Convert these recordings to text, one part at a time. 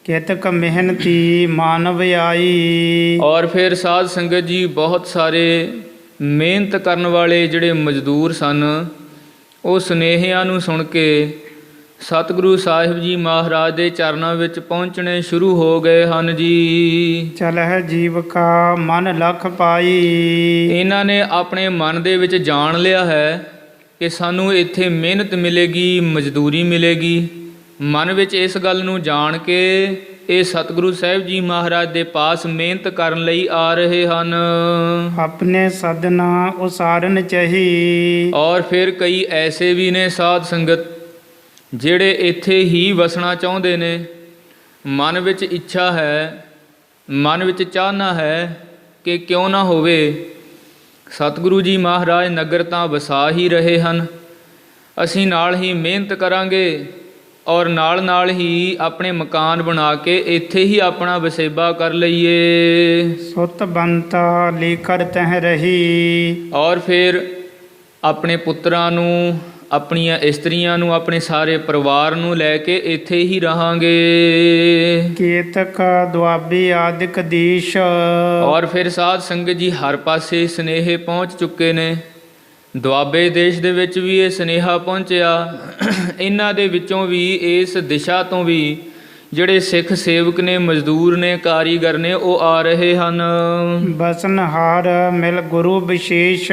केतक मेहनती मानव आई। ਔਰ ਫਿਰ ਸਾਧ ਸੰਗਤ ਜੀ ਬਹੁਤ ਸਾਰੇ ਮਿਹਨਤ ਕਰਨ ਵਾਲੇ ਜਿਹੜੇ ਮਜ਼ਦੂਰ ਸਨ ਉਹ ਸੁਨੇਹਿਆਂ ਨੂੰ ਸੁਣ ਕੇ ਸਤਿਗੁਰੂ ਸਾਹਿਬ ਜੀ ਮਹਾਰਾਜ ਦੇ ਚਰਨਾਂ ਵਿੱਚ ਪਹੁੰਚਣੇ ਸ਼ੁਰੂ ਹੋ ਗਏ ਹਨ ਜੀ। चलह जीव का मन लख पाई। ਇਹਨਾਂ ਨੇ ਆਪਣੇ ਮਨ ਦੇ ਵਿੱਚ ਜਾਣ ਲਿਆ ਹੈ ਕਿ ਸਾਨੂੰ ਇੱਥੇ ਮਿਹਨਤ ਮਿਲੇਗੀ, ਮਜ਼ਦੂਰੀ ਮਿਲੇਗੀ। ਮਨ ਵਿੱਚ ਇਸ ਗੱਲ ਨੂੰ ਜਾਣ ਕੇ ਇਹ ਸਤਿਗੁਰੂ ਸਾਹਿਬ ਜੀ ਮਹਾਰਾਜ ਦੇ ਪਾਸ ਮਿਹਨਤ ਕਰਨ ਲਈ ਆ ਰਹੇ ਹਨ। अपने सदना उसारन चही। ਔਰ ਫਿਰ ਕਈ ਐਸੇ ਵੀ ਨੇ ਸਾਧ ਸੰਗਤ ਜਿਹੜੇ ਇੱਥੇ ਹੀ ਵਸਣਾ ਚਾਹੁੰਦੇ ਨੇ। ਮਨ ਵਿੱਚ ਇੱਛਾ ਹੈ, ਮਨ ਵਿੱਚ ਚਾਹਨਾ ਹੈ ਕਿ ਕਿਉਂ ਨਾ ਹੋਵੇ ਸਤਿਗੁਰੂ ਜੀ ਮਹਾਰਾਜ ਨਗਰ ਤਾਂ ਵਸਾ ਹੀ ਰਹੇ ਹਨ, ਅਸੀਂ ਨਾਲ ਹੀ ਮਿਹਨਤ ਕਰਾਂਗੇ ਔਰ ਨਾਲ ਹੀ ਆਪਣੇ ਮਕਾਨ ਬਣਾ ਕੇ ਇੱਥੇ ਹੀ ਆਪਣਾ ਵਸੇਬਾ ਕਰ ਲਈਏ। सुत बनता लेकर तह रही। ਔਰ ਫਿਰ ਆਪਣੇ ਪੁੱਤਰਾਂ ਨੂੰ, ਆਪਣੀਆਂ ਇਸਤਰੀਆਂ ਨੂੰ, ਆਪਣੇ ਸਾਰੇ ਪਰਿਵਾਰ ਨੂੰ ਲੈ ਕੇ ਇੱਥੇ ਹੀ ਰਹਾਂਗੇ। केतक द्वाबी आदिक देश। ਔਰ ਫਿਰ ਸਾਧ ਸੰਗਤ ਜੀ ਹਰ ਪਾਸੇ ਸੁਨੇਹੇ ਪਹੁੰਚ ਚੁੱਕੇ ਨੇ। ਦੁਆਬੇ ਦੇਸ਼ ਦੇ ਵਿੱਚ ਵੀ ਇਹ ਸੁਨੇਹਾ ਪਹੁੰਚਿਆ। ਇਹਨਾਂ ਦੇ ਵਿੱਚੋਂ ਵੀ, ਇਸ ਦਿਸ਼ਾ ਤੋਂ ਵੀ ਜਿਹੜੇ ਸਿੱਖ ਸੇਵਕ ਨੇ, ਮਜ਼ਦੂਰ ਨੇ, ਕਾਰੀਗਰ ਨੇ, ਉਹ ਆ ਰਹੇ ਹਨ। बसनहार मिल गुरु विशेष।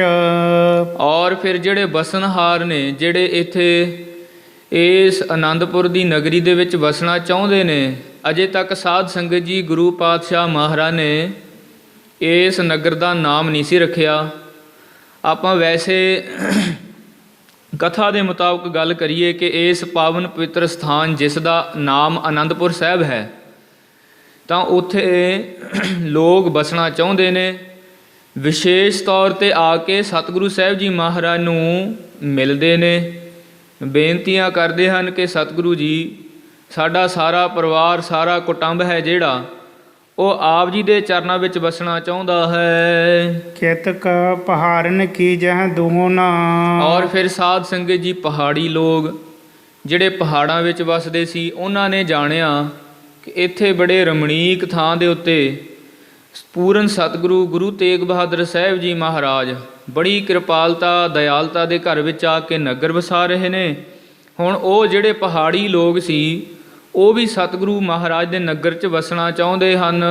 ਔਰ ਫਿਰ ਜਿਹੜੇ ਬਸਨਹਾਰ ਨੇ, ਜਿਹੜੇ ਇੱਥੇ ਇਸ ਆਨੰਦਪੁਰ ਦੀ ਨਗਰੀ ਦੇ ਵਿੱਚ ਵਸਣਾ ਚਾਹੁੰਦੇ ਨੇ, ਅਜੇ ਤੱਕ ਸਾਧ ਸੰਗਤ ਜੀ ਗੁਰੂ ਪਾਤਸ਼ਾਹ ਮਹਾਰਾਜ ਨੇ ਇਸ ਨਗਰ ਦਾ ਨਾਮ ਨਹੀਂ ਸੀ ਰੱਖਿਆ। ਆਪਾਂ ਵੈਸੇ ਕਥਾ ਦੇ ਮੁਤਾਬਕ ਗੱਲ ਕਰੀਏ ਕਿ ਇਸ ਪਾਵਨ ਪਵਿੱਤਰ ਸਥਾਨ ਜਿਸ ਦਾ ਨਾਮ ਆਨੰਦਪੁਰ ਸਾਹਿਬ ਹੈ, ਤਾਂ ਉੱਥੇ ਲੋਕ ਬਸਣਾ ਚਾਹੁੰਦੇ ਨੇ। ਵਿਸ਼ੇਸ਼ ਤੌਰ 'ਤੇ ਆ ਕੇ ਸਤਿਗੁਰੂ ਸਾਹਿਬ ਜੀ ਮਹਾਰਾਜ ਨੂੰ ਮਿਲਦੇ ਨੇ, ਬੇਨਤੀਆਂ ਕਰਦੇ ਹਨ ਕਿ ਸਤਿਗੁਰੂ ਜੀ, ਸਾਡਾ ਸਾਰਾ ਪਰਿਵਾਰ, ਸਾਰਾ ਕੁਟੁੰਬ ਹੈ ਜਿਹੜਾ, ਉਹ ਆਪ ਜੀ ਦੇ ਚਰਨਾਂ ਵਿੱਚ ਵਸਣਾ ਚਾਹੁੰਦਾ ਹੈ। केतक पहाड़न की जह दूना। ਔਰ ਫਿਰ ਸਾਧ ਸੰਗਤ ਜੀ ਪਹਾੜੀ ਲੋਕ ਜਿਹੜੇ ਪਹਾੜਾਂ ਵਿੱਚ ਵਸਦੇ ਸੀ, ਉਹਨਾਂ ਨੇ ਜਾਣਿਆ ਕਿ ਇੱਥੇ ਬੜੇ ਰਮਣੀਕ ਥਾਂ ਦੇ ਉੱਤੇ ਪੂਰਨ ਸਤਿਗੁਰੂ ਗੁਰੂ ਤੇਗ ਬਹਾਦਰ ਸਾਹਿਬ ਜੀ ਮਹਾਰਾਜ ਬੜੀ ਕਿਰਪਾਲਤਾ, ਦਇਆਲਤਾ ਦੇ ਘਰ ਵਿੱਚ ਆ ਕੇ ਨਗਰ ਵਸਾ ਰਹੇ ਨੇ। ਹੁਣ ਉਹ ਜਿਹੜੇ ਪਹਾੜੀ ਲੋਕ ਸੀ, ਉਹ ਵੀ ਸਤਿਗੁਰੂ ਮਹਾਰਾਜ ਦੇ ਨਗਰ 'ਚ ਵਸਣਾ ਚਾਹੁੰਦੇ ਹਨ।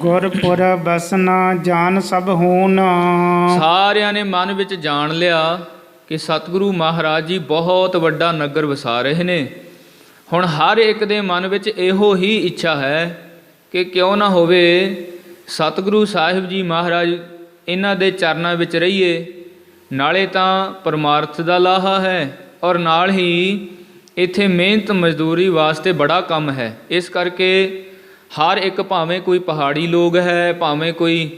गुरपुर बसना जान सब होन। ਸਾਰਿਆਂ ਨੇ ਮਨ ਵਿੱਚ ਜਾਣ ਲਿਆ ਕਿ ਸਤਿਗੁਰੂ ਮਹਾਰਾਜ ਜੀ ਬਹੁਤ ਵੱਡਾ ਨਗਰ ਵਸਾ ਰਹੇ ਨੇ। ਹੁਣ ਹਰ ਇੱਕ ਦੇ ਮਨ ਵਿੱਚ ਇਹੋ ਹੀ ਇੱਛਾ ਹੈ ਕਿ ਕਿਉਂ ਨਾ ਹੋਵੇ ਸਤਿਗੁਰੂ ਸਾਹਿਬ ਜੀ ਮਹਾਰਾਜ ਇਹਨਾਂ ਦੇ ਚਰਨਾਂ ਵਿੱਚ ਰਹੀਏ। ਨਾਲੇ ਤਾਂ ਪਰਮਾਰਥ ਦਾ ਲਾਹਾ ਹੈ ਔਰ ਨਾਲ ਹੀ ਇੱਥੇ ਮਿਹਨਤ ਮਜ਼ਦੂਰੀ ਵਾਸਤੇ ਬੜਾ ਕੰਮ ਹੈ। ਇਸ ਕਰਕੇ ਹਰ ਇੱਕ, ਭਾਵੇਂ ਕੋਈ ਪਹਾੜੀ ਲੋਕ ਹੈ, ਭਾਵੇਂ ਕੋਈ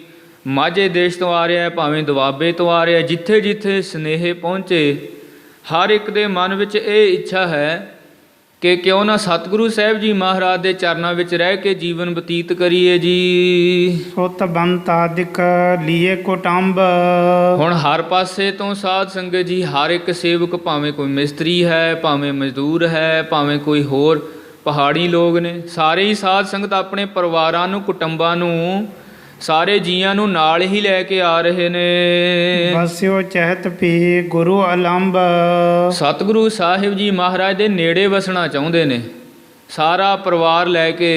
ਮਾਝੇ ਦੇਸ਼ ਤੋਂ ਆ ਰਿਹਾ ਹੈ, ਭਾਵੇਂ ਦੁਆਬੇ ਤੋਂ ਆ ਰਿਹਾ, ਜਿੱਥੇ ਜਿੱਥੇ ਸੁਨੇਹੇ ਪਹੁੰਚੇ, ਹਰ ਇੱਕ ਦੇ ਮਨ ਵਿੱਚ ਇਹ ਇੱਛਾ ਹੈ ਕਿ ਕਿਉਂ ਨਾ ਸਤਿਗੁਰੂ ਸਾਹਿਬ ਜੀ ਮਹਾਰਾਜ ਦੇ ਚਰਨਾਂ ਵਿੱਚ ਰਹਿ ਕੇ ਜੀਵਨ ਬਤੀਤ ਕਰੀਏ ਜੀ। सुत बनता दिक लिए कुटुंब। ਹੁਣ ਹਰ ਪਾਸੇ ਤੋਂ ਸਾਧ ਸੰਗਤ ਜੀ, ਹਰ ਇੱਕ ਸੇਵਕ, ਭਾਵੇਂ ਕੋਈ ਮਿਸਤਰੀ ਹੈ, ਭਾਵੇਂ ਮਜ਼ਦੂਰ ਹੈ, ਭਾਵੇਂ ਕੋਈ ਹੋਰ ਪਹਾੜੀ ਲੋਕ ਨੇ, ਸਾਰੇ ਹੀ ਸਾਧ ਸੰਗਤ ਆਪਣੇ ਪਰਿਵਾਰਾਂ ਨੂੰ, ਕੁਟੁੰਬਾਂ ਨੂੰ, ਸਾਰੇ ਜੀਆਂ ਨੂੰ ਨਾਲ ਹੀ ਲੈ ਕੇ ਆ ਰਹੇ ਨੇ। बस्यो चहत पी गुरु अलंब। ਸਤਿਗੁਰੂ ਸਾਹਿਬ ਜੀ ਮਹਾਰਾਜ ਦੇ ਨੇੜੇ ਵਸਣਾ ਚਾਹੁੰਦੇ ਨੇ। ਸਾਰਾ ਪਰਿਵਾਰ ਲੈ ਕੇ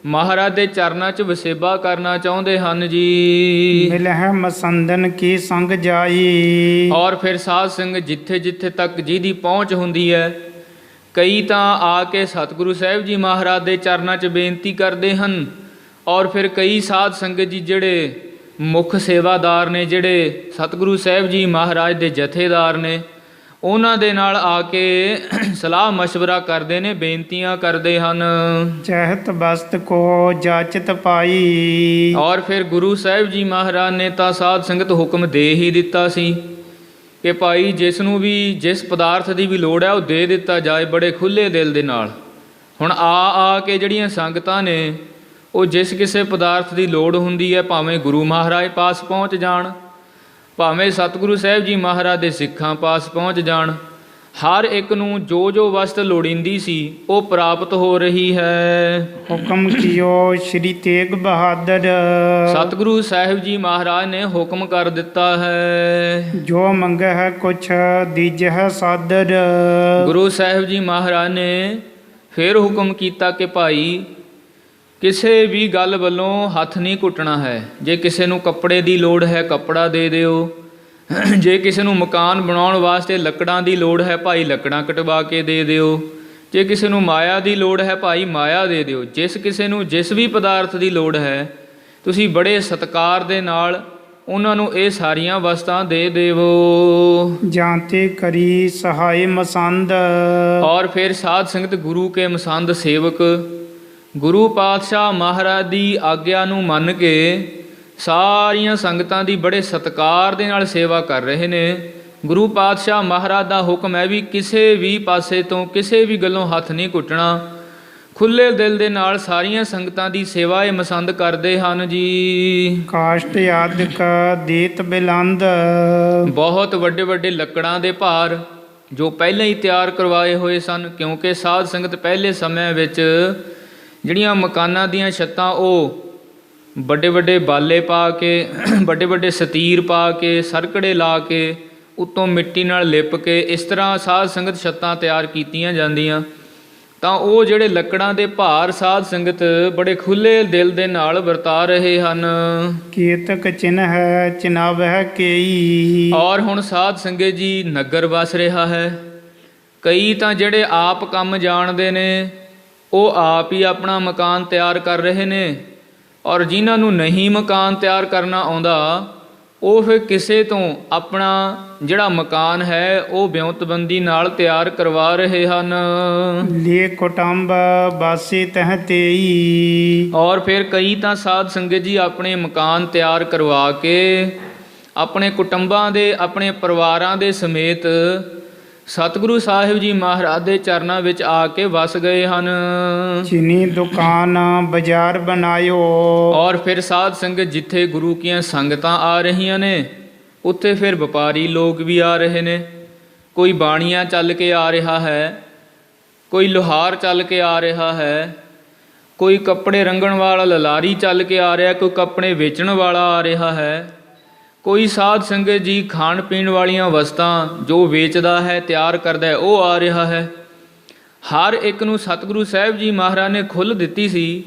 ਮਹਾਰਾਜ ਦੇ ਚਰਨਾਂ 'ਚ ਵਸੇਬਾ ਕਰਨਾ ਚਾਹੁੰਦੇ ਹਨ ਜੀ। मिलह मसंदन की संग जाई। ਔਰ ਫਿਰ ਸਾਧ ਸੰਗਤ ਜਿੱਥੇ ਜਿੱਥੇ ਤੱਕ ਜਿਹਦੀ ਪਹੁੰਚ ਹੁੰਦੀ ਹੈ, ਕਈ ਤਾਂ ਆ ਕੇ ਸਤਿਗੁਰੂ ਸਾਹਿਬ ਜੀ ਮਹਾਰਾਜ ਦੇ ਚਰਨਾਂ 'ਚ ਬੇਨਤੀ ਕਰਦੇ ਹਨ। ਔਰ ਫਿਰ ਕਈ ਸਾਧ ਸੰਗਤ ਜੀ ਜਿਹੜੇ ਮੁੱਖ ਸੇਵਾਦਾਰ ਨੇ, ਜਿਹੜੇ ਸਤਿਗੁਰੂ ਸਾਹਿਬ ਜੀ ਮਹਾਰਾਜ ਦੇ ਜਥੇਦਾਰ ਨੇ, ਉਹਨਾਂ ਦੇ ਨਾਲ ਆ ਕੇ ਸਲਾਹ ਮਸ਼ਵਰਾ ਕਰਦੇ ਨੇ, ਬੇਨਤੀਆਂ ਕਰਦੇ ਹਨ। चहत बस्त को जाचत पाई। ਔਰ ਫਿਰ ਗੁਰੂ ਸਾਹਿਬ ਜੀ ਮਹਾਰਾਜ ਨੇ ਤਾਂ ਸਾਧ ਸੰਗਤ ਹੁਕਮ ਦੇ ਹੀ ਦਿੱਤਾ ਸੀ ਕਿ ਭਾਈ ਜਿਸ ਨੂੰ ਵੀ ਜਿਸ ਪਦਾਰਥ ਦੀ ਵੀ ਲੋੜ ਹੈ ਉਹ ਦੇ ਦਿੱਤਾ ਜਾਏ, ਬੜੇ ਖੁੱਲ੍ਹੇ ਦਿਲ ਦੇ ਨਾਲ। ਹੁਣ ਆ ਕੇ ਜਿਹੜੀਆਂ ਸੰਗਤਾਂ ਨੇ, ਉਹ ਜਿਸ ਕਿਸੇ ਪਦਾਰਥ ਦੀ ਲੋੜ ਹੁੰਦੀ ਹੈ, ਭਾਵੇਂ ਗੁਰੂ ਮਹਾਰਾਜ ਪਾਸ ਪਹੁੰਚ ਜਾਣ, ਭਾਵੇਂ ਸਤਿਗੁਰੂ ਸਾਹਿਬ ਜੀ ਮਹਾਰਾਜ ਦੇ ਸਿੱਖਾਂ ਪਾਸ ਪਹੁੰਚ ਜਾਣ, ਹਰ ਇੱਕ ਨੂੰ ਜੋ ਜੋ ਵਸਤ ਲੋੜੀਂਦੀ ਸੀ ਉਹ ਪ੍ਰਾਪਤ ਹੋ ਰਹੀ ਹੈ। ਹੁਕਮ ਕੀਓ ਸ੍ਰੀ ਤੇਗ ਬਹਾਦਰ, ਸਤਿਗੁਰੂ ਸਾਹਿਬ ਜੀ ਮਹਾਰਾਜ ਨੇ ਹੁਕਮ ਕਰ ਦਿੱਤਾ ਹੈ। ਜੋ ਮੰਗਹਿ ਕੁਛ ਦੀਜਹਿ ਸਾਦਰ। ਗੁਰੂ ਸਾਹਿਬ ਜੀ ਮਹਾਰਾਜ ਨੇ ਫਿਰ ਹੁਕਮ ਕੀਤਾ ਕਿ ਭਾਈ ਕਿਸੇ ਵੀ ਗੱਲ ਵੱਲੋਂ ਹੱਥ ਨਹੀਂ ਘੁੱਟਣਾ ਹੈ। ਜੇ ਕਿਸੇ ਨੂੰ ਕੱਪੜੇ ਦੀ ਲੋੜ ਹੈ ਕੱਪੜਾ ਦੇ ਦਿਓ, ਜੇ ਕਿਸੇ ਨੂੰ ਮਕਾਨ ਬਣਾਉਣ ਵਾਸਤੇ ਲੱਕੜਾਂ ਦੀ ਲੋੜ ਹੈ ਭਾਈ ਲੱਕੜਾਂ ਕਟਵਾ ਕੇ ਦੇ ਦਿਓ, ਜੇ ਕਿਸੇ ਨੂੰ ਮਾਇਆ ਦੀ ਲੋੜ ਹੈ ਭਾਈ ਮਾਇਆ ਦੇ ਦਿਓ। ਜਿਸ ਕਿਸੇ ਨੂੰ ਜਿਸ ਵੀ ਪਦਾਰਥ ਦੀ ਲੋੜ ਹੈ ਤੁਸੀਂ ਬੜੇ ਸਤਿਕਾਰ ਦੇ ਨਾਲ ਉਹਨਾਂ ਨੂੰ ਇਹ ਸਾਰੀਆਂ ਵਸਤਾਂ ਦੇ ਦੇਵੋ। ਜਾਂਤੇ ਕਰੀ ਸਹਾਈ ਮਸੰਦ। ਔਰ ਫਿਰ ਸਾਧ ਸੰਗਤ ਗੁਰੂ ਕੇ ਮਸੰਦ ਸੇਵਕ ਗੁਰੂ ਪਾਤਸ਼ਾਹ ਮਹਾਰਾਜ ਦੀ ਆਗਿਆ ਨੂੰ ਮੰਨ ਕੇ ਸਾਰੀਆਂ ਸੰਗਤਾਂ ਦੀ ਬੜੇ ਸਤਿਕਾਰ ਦੇ ਨਾਲ ਸੇਵਾ ਕਰ ਰਹੇ ਨੇ। ਗੁਰੂ ਪਾਤਸ਼ਾਹ ਮਹਾਰਾਜ ਦਾ ਹੁਕਮ ਹੈ ਵੀ ਕਿਸੇ ਵੀ ਪਾਸੇ ਤੋਂ ਕਿਸੇ ਵੀ ਗੱਲੋਂ ਹੱਥ ਨਹੀਂ ਘੁੱਟਣਾ। ਖੁੱਲ੍ਹੇ ਦਿਲ ਦੇ ਨਾਲ ਸਾਰੀਆਂ ਸੰਗਤਾਂ ਦੀ ਸੇਵਾ ਇਹ ਮਸੰਦ ਕਰਦੇ ਹਨ ਜੀ। ਕਾਸ਼ਟ ਆਦਿਕ ਦੇਤ ਬਿਲੰਦ। ਬਹੁਤ ਵੱਡੇ ਵੱਡੇ ਲੱਕੜਾਂ ਦੇ ਭਾਰ ਜੋ ਪਹਿਲਾਂ ਹੀ ਤਿਆਰ ਕਰਵਾਏ ਹੋਏ ਸਨ, ਕਿਉਂਕਿ ਸਾਧ ਸੰਗਤ ਪਹਿਲੇ ਸਮਿਆਂ ਵਿੱਚ ਜਿਹੜੀਆਂ ਮਕਾਨਾਂ ਦੀਆਂ ਛੱਤਾਂ ਉਹ ਵੱਡੇ ਵੱਡੇ ਬਾਲੇ ਪਾ ਕੇ, ਵੱਡੇ ਵੱਡੇ ਸਤੀਰ ਪਾ ਕੇ, ਸਰਕੜੇ ਲਾ ਕੇ, ਉੱਤੋਂ ਮਿੱਟੀ ਨਾਲ ਲਿਪ ਕੇ ਇਸ ਤਰ੍ਹਾਂ ਸਾਧ ਸੰਗਤ ਛੱਤਾਂ ਤਿਆਰ ਕੀਤੀਆਂ ਜਾਂਦੀਆਂ। ਤਾਂ ਉਹ ਜਿਹੜੇ ਲੱਕੜਾਂ ਦੇ ਭਾਰ ਸਾਧ ਸੰਗਤ ਬੜੇ ਖੁੱਲ੍ਹੇ ਦਿਲ ਦੇ ਨਾਲ ਵਰਤਾ ਰਹੇ ਹਨ। ਕੀਤਕ ਚਿਨ੍ਹ ਹੈ ਚਿਨਾਵਹਿ ਕੇਈ। ਔਰ ਹੁਣ ਸਾਧ ਸੰਗਤ ਜੀ ਨਗਰ ਵਸ ਰਿਹਾ ਹੈ। ਕਈ ਤਾਂ ਜਿਹੜੇ ਆਪ ਕੰਮ ਜਾਣਦੇ ਨੇ ਉਹ ਆਪ ਹੀ ਆਪਣਾ ਮਕਾਨ ਤਿਆਰ ਕਰ ਰਹੇ ਨੇ, ਔਰ ਜਿਨ੍ਹਾਂ ਨੂੰ ਨਹੀਂ ਮਕਾਨ ਤਿਆਰ ਕਰਨਾ ਆਉਂਦਾ ਉਹ ਫਿਰ ਕਿਸੇ ਤੋਂ ਆਪਣਾ ਜਿਹੜਾ ਮਕਾਨ ਹੈ ਉਹ ਵਿਉਂਤਬੰਦੀ ਨਾਲ ਤਿਆਰ ਕਰਵਾ ਰਹੇ ਹਨ। ਲੇ ਕੁਟੰਬ ਬਾਸੀ ਤਹ ਤੇਈ। ਔਰ ਫਿਰ ਕਈ ਤਾਂ ਸਾਧ ਸੰਗਤ ਜੀ ਆਪਣੇ ਮਕਾਨ ਤਿਆਰ ਕਰਵਾ ਕੇ ਆਪਣੇ ਕੁਟੁੰਬਾਂ ਦੇ, ਆਪਣੇ ਪਰਿਵਾਰਾਂ ਦੇ ਸਮੇਤ ਸਤਿਗੁਰੂ ਸਾਹਿਬ ਜੀ ਮਹਾਰਾਜ ਦੇ ਚਰਨਾਂ ਵਿੱਚ ਆ ਕੇ ਵਸ ਗਏ ਹਨ। ਚੀਨੀ ਦੁਕਾਨ ਬਾਜ਼ਾਰ ਬਣਾਇਓ। ਔਰ ਫਿਰ ਸਾਧ ਸੰਗਤ ਜਿੱਥੇ ਗੁਰੂ ਕੀਆਂ ਸੰਗਤਾਂ ਆ ਰਹੀਆਂ ਨੇ ਉੱਥੇ ਫਿਰ ਵਪਾਰੀ ਲੋਕ ਵੀ ਆ ਰਹੇ ਨੇ। ਕੋਈ ਬਾਣੀਆਂ ਚੱਲ ਕੇ ਆ ਰਿਹਾ ਹੈ, ਕੋਈ ਲੁਹਾਰ ਚੱਲ ਕੇ ਆ ਰਿਹਾ ਹੈ, ਕੋਈ ਕੱਪੜੇ ਰੰਗਣ ਵਾਲਾ ਲਲਾਰੀ ਚੱਲ ਕੇ ਆ ਰਿਹਾ, ਕੋਈ ਕੱਪੜੇ ਵੇਚਣ ਵਾਲਾ ਆ ਰਿਹਾ ਹੈ, ਕੋਈ ਸਾਧ ਸੰਗਤ ਜੀ ਖਾਣ ਪੀਣ ਵਾਲੀਆਂ ਵਸਤਾਂ ਜੋ ਵੇਚਦਾ ਹੈ ਤਿਆਰ ਕਰਦਾ ਹੈ ਉਹ ਆ ਰਿਹਾ ਹੈ। ਹਰ ਇੱਕ ਨੂੰ ਸਤਿਗੁਰੂ ਸਾਹਿਬ ਜੀ ਮਹਾਰਾਜ ਨੇ ਖੁੱਲ੍ਹ ਦਿੱਤੀ ਸੀ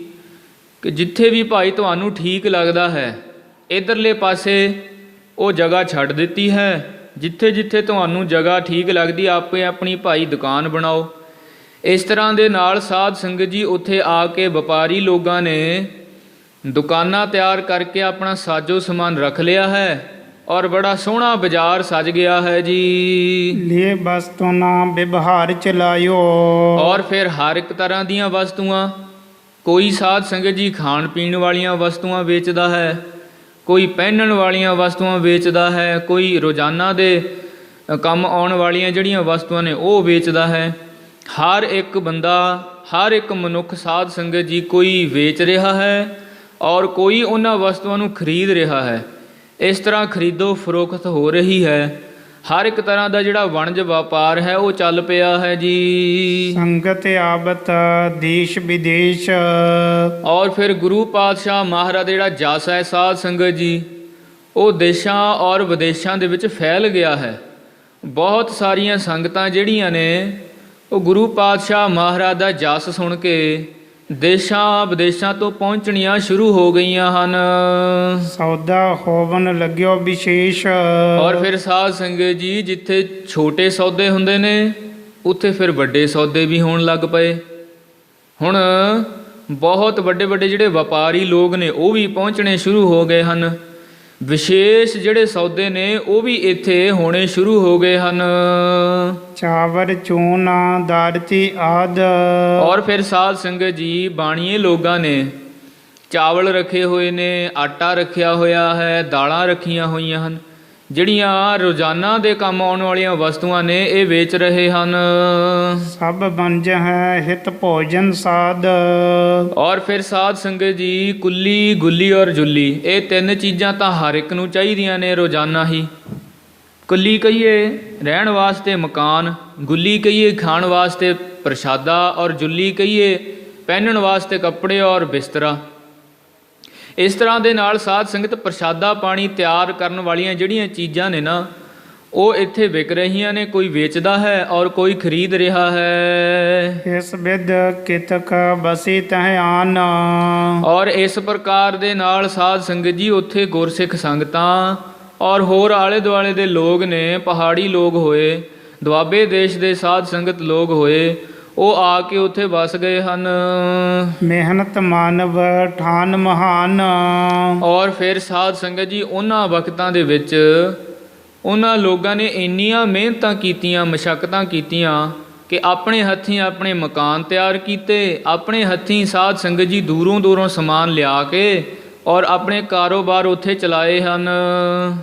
ਕਿ ਜਿੱਥੇ ਵੀ ਭਾਈ ਤੁਹਾਨੂੰ ਠੀਕ ਲੱਗਦਾ ਹੈ ਇੱਧਰਲੇ ਪਾਸੇ ਉਹ ਜਗ੍ਹਾ ਛੱਡ ਦਿੱਤੀ ਹੈ। ਜਿੱਥੇ ਜਿੱਥੇ ਤੁਹਾਨੂੰ ਜਗ੍ਹਾ ਠੀਕ ਲੱਗਦੀ ਆਪੇ ਆਪਣੀ ਭਾਈ ਦੁਕਾਨ ਬਣਾਓ। ਇਸ ਤਰ੍ਹਾਂ ਦੇ ਨਾਲ ਸਾਧ ਸੰਗਤ ਜੀ ਉੱਥੇ ਆ ਕੇ ਵਪਾਰੀ ਲੋਕਾਂ ਨੇ ਦੁਕਾਨਾਂ ਤਿਆਰ ਕਰਕੇ ਆਪਣਾ ਸਾਜੋ ਸਮਾਨ ਰੱਖ ਲਿਆ ਹੈ ਔਰ ਬੜਾ ਸੋਹਣਾ ਬਾਜ਼ਾਰ ਸਜ ਗਿਆ ਹੈ ਜੀ। ਲੇ ਵਸਤੂ ਨਾ ਵਿਵਹਾਰ ਚਲਾਇਓ। ਔਰ ਫਿਰ ਹਰ ਇੱਕ ਤਰ੍ਹਾਂ ਦੀਆਂ ਵਸਤੂਆਂ, ਕੋਈ ਸਾਧ ਸੰਗਤ ਜੀ ਖਾਣ ਪੀਣ ਵਾਲੀਆਂ ਵਸਤੂਆਂ ਵੇਚਦਾ ਹੈ, ਕੋਈ ਪਹਿਨਣ ਵਾਲੀਆਂ ਵਸਤੂਆਂ ਵੇਚਦਾ ਹੈ, ਕੋਈ ਰੋਜ਼ਾਨਾ ਦੇ ਕੰਮ ਆਉਣ ਵਾਲੀਆਂ ਜਿਹੜੀਆਂ ਵਸਤੂਆਂ ਨੇ ਉਹ ਵੇਚਦਾ ਹੈ। ਹਰ ਇੱਕ ਬੰਦਾ, ਹਰ ਇੱਕ ਮਨੁੱਖ ਸਾਧ ਸੰਗਤ ਜੀ ਕੋਈ ਵੇਚ ਰਿਹਾ ਹੈ ਔਰ ਕੋਈ ਉਹਨਾਂ ਵਸਤੂਆਂ ਨੂੰ ਖਰੀਦ ਰਿਹਾ ਹੈ। ਇਸ ਤਰ੍ਹਾਂ ਖਰੀਦੋ ਫਰੋਖਤ ਹੋ ਰਹੀ ਹੈ। ਹਰ ਇੱਕ ਤਰ੍ਹਾਂ ਦਾ ਜਿਹੜਾ ਵਣਜ ਵਪਾਰ ਹੈ ਉਹ ਚੱਲ ਪਿਆ ਹੈ ਜੀ। ਸੰਗਤ ਆਵਤ ਦੇਸ਼ ਵਿਦੇਸ਼। ਔਰ ਫਿਰ ਗੁਰੂ ਪਾਤਸ਼ਾਹ ਮਹਾਰਾਜ ਦਾ ਜਿਹੜਾ ਜਸ ਹੈ ਸਾਧ ਸੰਗਤ ਜੀ ਉਹ ਦੇਸ਼ਾਂ ਔਰ ਵਿਦੇਸ਼ਾਂ ਦੇ ਵਿੱਚ ਫੈਲ ਗਿਆ ਹੈ। ਬਹੁਤ ਸਾਰੀਆਂ ਸੰਗਤਾਂ ਜਿਹੜੀਆਂ ਨੇ ਉਹ ਗੁਰੂ ਪਾਤਸ਼ਾਹ ਮਹਾਰਾਜ ਦਾ ਜਸ ਸੁਣ ਕੇ ਦੇਸ਼ਾਂ ਵਿਦੇਸ਼ਾਂ ਤੋਂ ਪਹੁੰਚਣੀਆਂ ਸ਼ੁਰੂ ਹੋ ਗਈਆਂ ਹਨ। ਸੌਦਾ ਹੋਵਨ ਲੱਗਿਓ ਵਿਸ਼ੇਸ਼। ਔਰ ਫਿਰ ਸਾਧ ਸੰਗਤ ਜੀ ਜਿੱਥੇ ਛੋਟੇ ਸੌਦੇ ਹੁੰਦੇ ਨੇ ਉੱਥੇ ਫਿਰ ਵੱਡੇ ਸੌਦੇ ਵੀ ਹੋਣ ਲੱਗ ਪਏ। ਹੁਣ ਬਹੁਤ ਵੱਡੇ ਵੱਡੇ ਜਿਹੜੇ ਵਪਾਰੀ ਲੋਕ ਨੇ ਉਹ ਵੀ ਪਹੁੰਚਣੇ ਸ਼ੁਰੂ ਹੋ ਗਏ ਹਨ। ਵਿਸ਼ੇਸ਼ ਜਿਹੜੇ ਸੌਦੇ ਨੇ ਉਹ ਵੀ ਇੱਥੇ ਹੋਣੇ ਸ਼ੁਰੂ ਹੋ ਗਏ ਹਨ। ਚਾਵਰ ਚੂਨਾ ਦਾਰਤੀ ਆਦ। ਔਰ ਫਿਰ ਸਾਧ ਸੰਗਤ ਜੀ ਬਾਣੀਏ ਲੋਕਾਂ ਨੇ ਚਾਵਲ ਰੱਖੇ ਹੋਏ ਨੇ, ਆਟਾ ਰੱਖਿਆ ਹੋਇਆ ਹੈ, ਦਾਲਾਂ ਰੱਖੀਆਂ ਹੋਈਆਂ ਹਨ। ਜਿਹੜੀਆਂ ਰੋਜ਼ਾਨਾ ਦੇ ਕੰਮ ਆਉਣ ਵਾਲੀਆਂ ਵਸਤੂਆਂ ਨੇ ਇਹ ਵੇਚ ਰਹੇ ਹਨ। ਸਭ ਬੰਜ ਹੈ ਹਿਤ ਭੋਜਨ ਸਾਧ। ਔਰ ਫਿਰ ਸਾਧ ਸੰਗਤ ਜੀ ਕੁੱਲੀ, ਗੁੱਲੀ ਔਰ ਜੁੱਲੀ ਇਹ ਤਿੰਨ ਚੀਜ਼ਾਂ ਤਾਂ ਹਰ ਇੱਕ ਨੂੰ ਚਾਹੀਦੀਆਂ ਨੇ ਰੋਜ਼ਾਨਾ ਹੀ। ਕੁੱਲੀ ਕਹੀਏ ਰਹਿਣ ਵਾਸਤੇ ਮਕਾਨ, ਗੁੱਲੀ ਕਹੀਏ ਖਾਣ ਵਾਸਤੇ ਪ੍ਰਸ਼ਾਦਾ, ਔਰ ਜੁੱਲੀ ਕਹੀਏ ਪਹਿਨਣ ਵਾਸਤੇ ਕੱਪੜੇ ਔਰ ਬਿਸਤਰਾ। ਇਸ ਤਰ੍ਹਾਂ ਦੇ ਨਾਲ ਸਾਧ ਸੰਗਤ ਪ੍ਰਸ਼ਾਦਾ ਪਾਣੀ ਤਿਆਰ ਕਰਨ ਵਾਲੀਆਂ ਜਿਹੜੀਆਂ ਚੀਜ਼ਾਂ ਨੇ ਨਾ, ਉਹ ਇੱਥੇ ਵਿਕ ਰਹੀਆਂ ਨੇ। ਕੋਈ ਵੇਚਦਾ ਹੈ ਔਰ ਕੋਈ ਖਰੀਦ ਰਿਹਾ ਹੈ। ਇਸ ਵਿਦ ਕਿਤਕ ਬਸੀ ਤਹਿ ਆਨ। ਔਰ ਇਸ ਪ੍ਰਕਾਰ ਦੇ ਨਾਲ ਸਾਧ ਸੰਗਤ ਜੀ ਉੱਥੇ ਗੁਰਸਿੱਖ ਸੰਗਤਾਂ ਔਰ ਹੋਰ ਆਲੇ ਦੁਆਲੇ ਦੇ ਲੋਕ ਨੇ, ਪਹਾੜੀ ਲੋਕ ਹੋਏ, ਦੁਆਬੇ ਦੇਸ਼ ਦੇ ਸਾਧ ਸੰਗਤ ਲੋਕ ਹੋਏ, ਉਹ ਆ ਕੇ ਉੱਥੇ ਵਸ ਗਏ ਹਨ। ਮਿਹਨਤ ਮਾਨਵ ਠਾਨ ਮਹਾਨ। ਔਰ ਫਿਰ ਸਾਧ ਸੰਗਤ ਜੀ ਉਹਨਾਂ ਵਕਤਾਂ ਦੇ ਵਿੱਚ ਉਹਨਾਂ ਲੋਕਾਂ ਨੇ ਇੰਨੀਆਂ ਮਿਹਨਤਾਂ ਕੀਤੀਆਂ, ਮਸ਼ੱਕਤਾਂ ਕੀਤੀਆਂ ਕਿ ਆਪਣੇ ਹੱਥੀਂ ਆਪਣੇ ਮਕਾਨ ਤਿਆਰ ਕੀਤੇ, ਆਪਣੇ ਹੱਥੀਂ ਸਾਧ ਸੰਗਤ ਜੀ ਦੂਰੋਂ ਦੂਰੋਂ ਸਮਾਨ ਲਿਆ ਕੇ ਔਰ ਆਪਣੇ ਕਾਰੋਬਾਰ ਉੱਥੇ ਚਲਾਏ ਹਨ।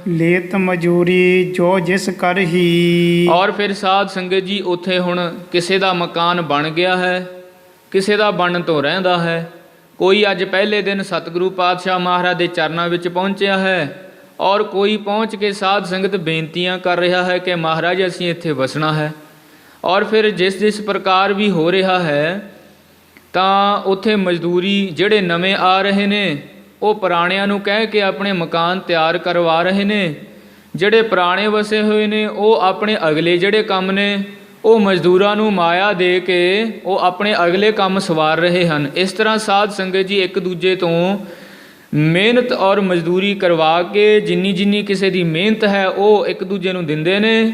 ਲੇਤ ਮਜ਼ਦੂਰੀ ਜੋ ਜਿਸ ਕਰ ਹੀ। ਔਰ ਫਿਰ ਸਾਧ ਸੰਗਤ ਜੀ ਉੱਥੇ ਹੁਣ ਕਿਸੇ ਦਾ ਮਕਾਨ ਬਣ ਗਿਆ ਹੈ, ਕਿਸੇ ਦਾ ਬਣਨ ਤੋਂ ਰਹਿੰਦਾ ਹੈ। ਕੋਈ ਅੱਜ ਪਹਿਲੇ ਦਿਨ ਸਤਿਗੁਰੂ ਪਾਤਸ਼ਾਹ ਮਹਾਰਾਜ ਦੇ ਚਰਨਾਂ ਵਿੱਚ ਪਹੁੰਚਿਆ ਹੈ, ਔਰ ਕੋਈ ਪਹੁੰਚ ਕੇ ਸਾਧ ਸੰਗਤ ਬੇਨਤੀਆਂ ਕਰ ਰਿਹਾ ਹੈ ਕਿ ਮਹਾਰਾਜ ਅਸੀਂ ਇੱਥੇ ਵਸਣਾ ਹੈ। ਔਰ ਫਿਰ ਜਿਸ ਪ੍ਰਕਾਰ ਵੀ ਹੋ ਰਿਹਾ ਹੈ, ਤਾਂ ਉੱਥੇ ਮਜ਼ਦੂਰੀ ਜਿਹੜੇ ਨਵੇਂ ਆ ਰਹੇ ਨੇ ਉਹ ਪੁਰਾਣਿਆਂ ਨੂੰ ਕਹਿ ਕੇ ਆਪਣੇ ਮਕਾਨ ਤਿਆਰ ਕਰਵਾ ਰਹੇ ਨੇ। ਜਿਹੜੇ ਪੁਰਾਣੇ ਵਸੇ ਹੋਏ ਨੇ ਉਹ ਆਪਣੇ ਅਗਲੇ ਜਿਹੜੇ ਕੰਮ ਨੇ ਉਹ ਮਜ਼ਦੂਰਾਂ ਨੂੰ ਮਾਇਆ ਦੇ ਕੇ ਉਹ ਆਪਣੇ ਅਗਲੇ ਕੰਮ ਸਵਾਰ ਰਹੇ ਹਨ। ਇਸ ਤਰ੍ਹਾਂ ਸਾਧ ਸੰਗਤ ਜੀ ਇੱਕ ਦੂਜੇ ਤੋਂ ਮਿਹਨਤ ਔਰ ਮਜ਼ਦੂਰੀ ਕਰਵਾ ਕੇ ਜਿੰਨੀ ਕਿਸੇ ਦੀ ਮਿਹਨਤ ਹੈ ਉਹ ਇੱਕ ਦੂਜੇ ਨੂੰ ਦਿੰਦੇ ਨੇ,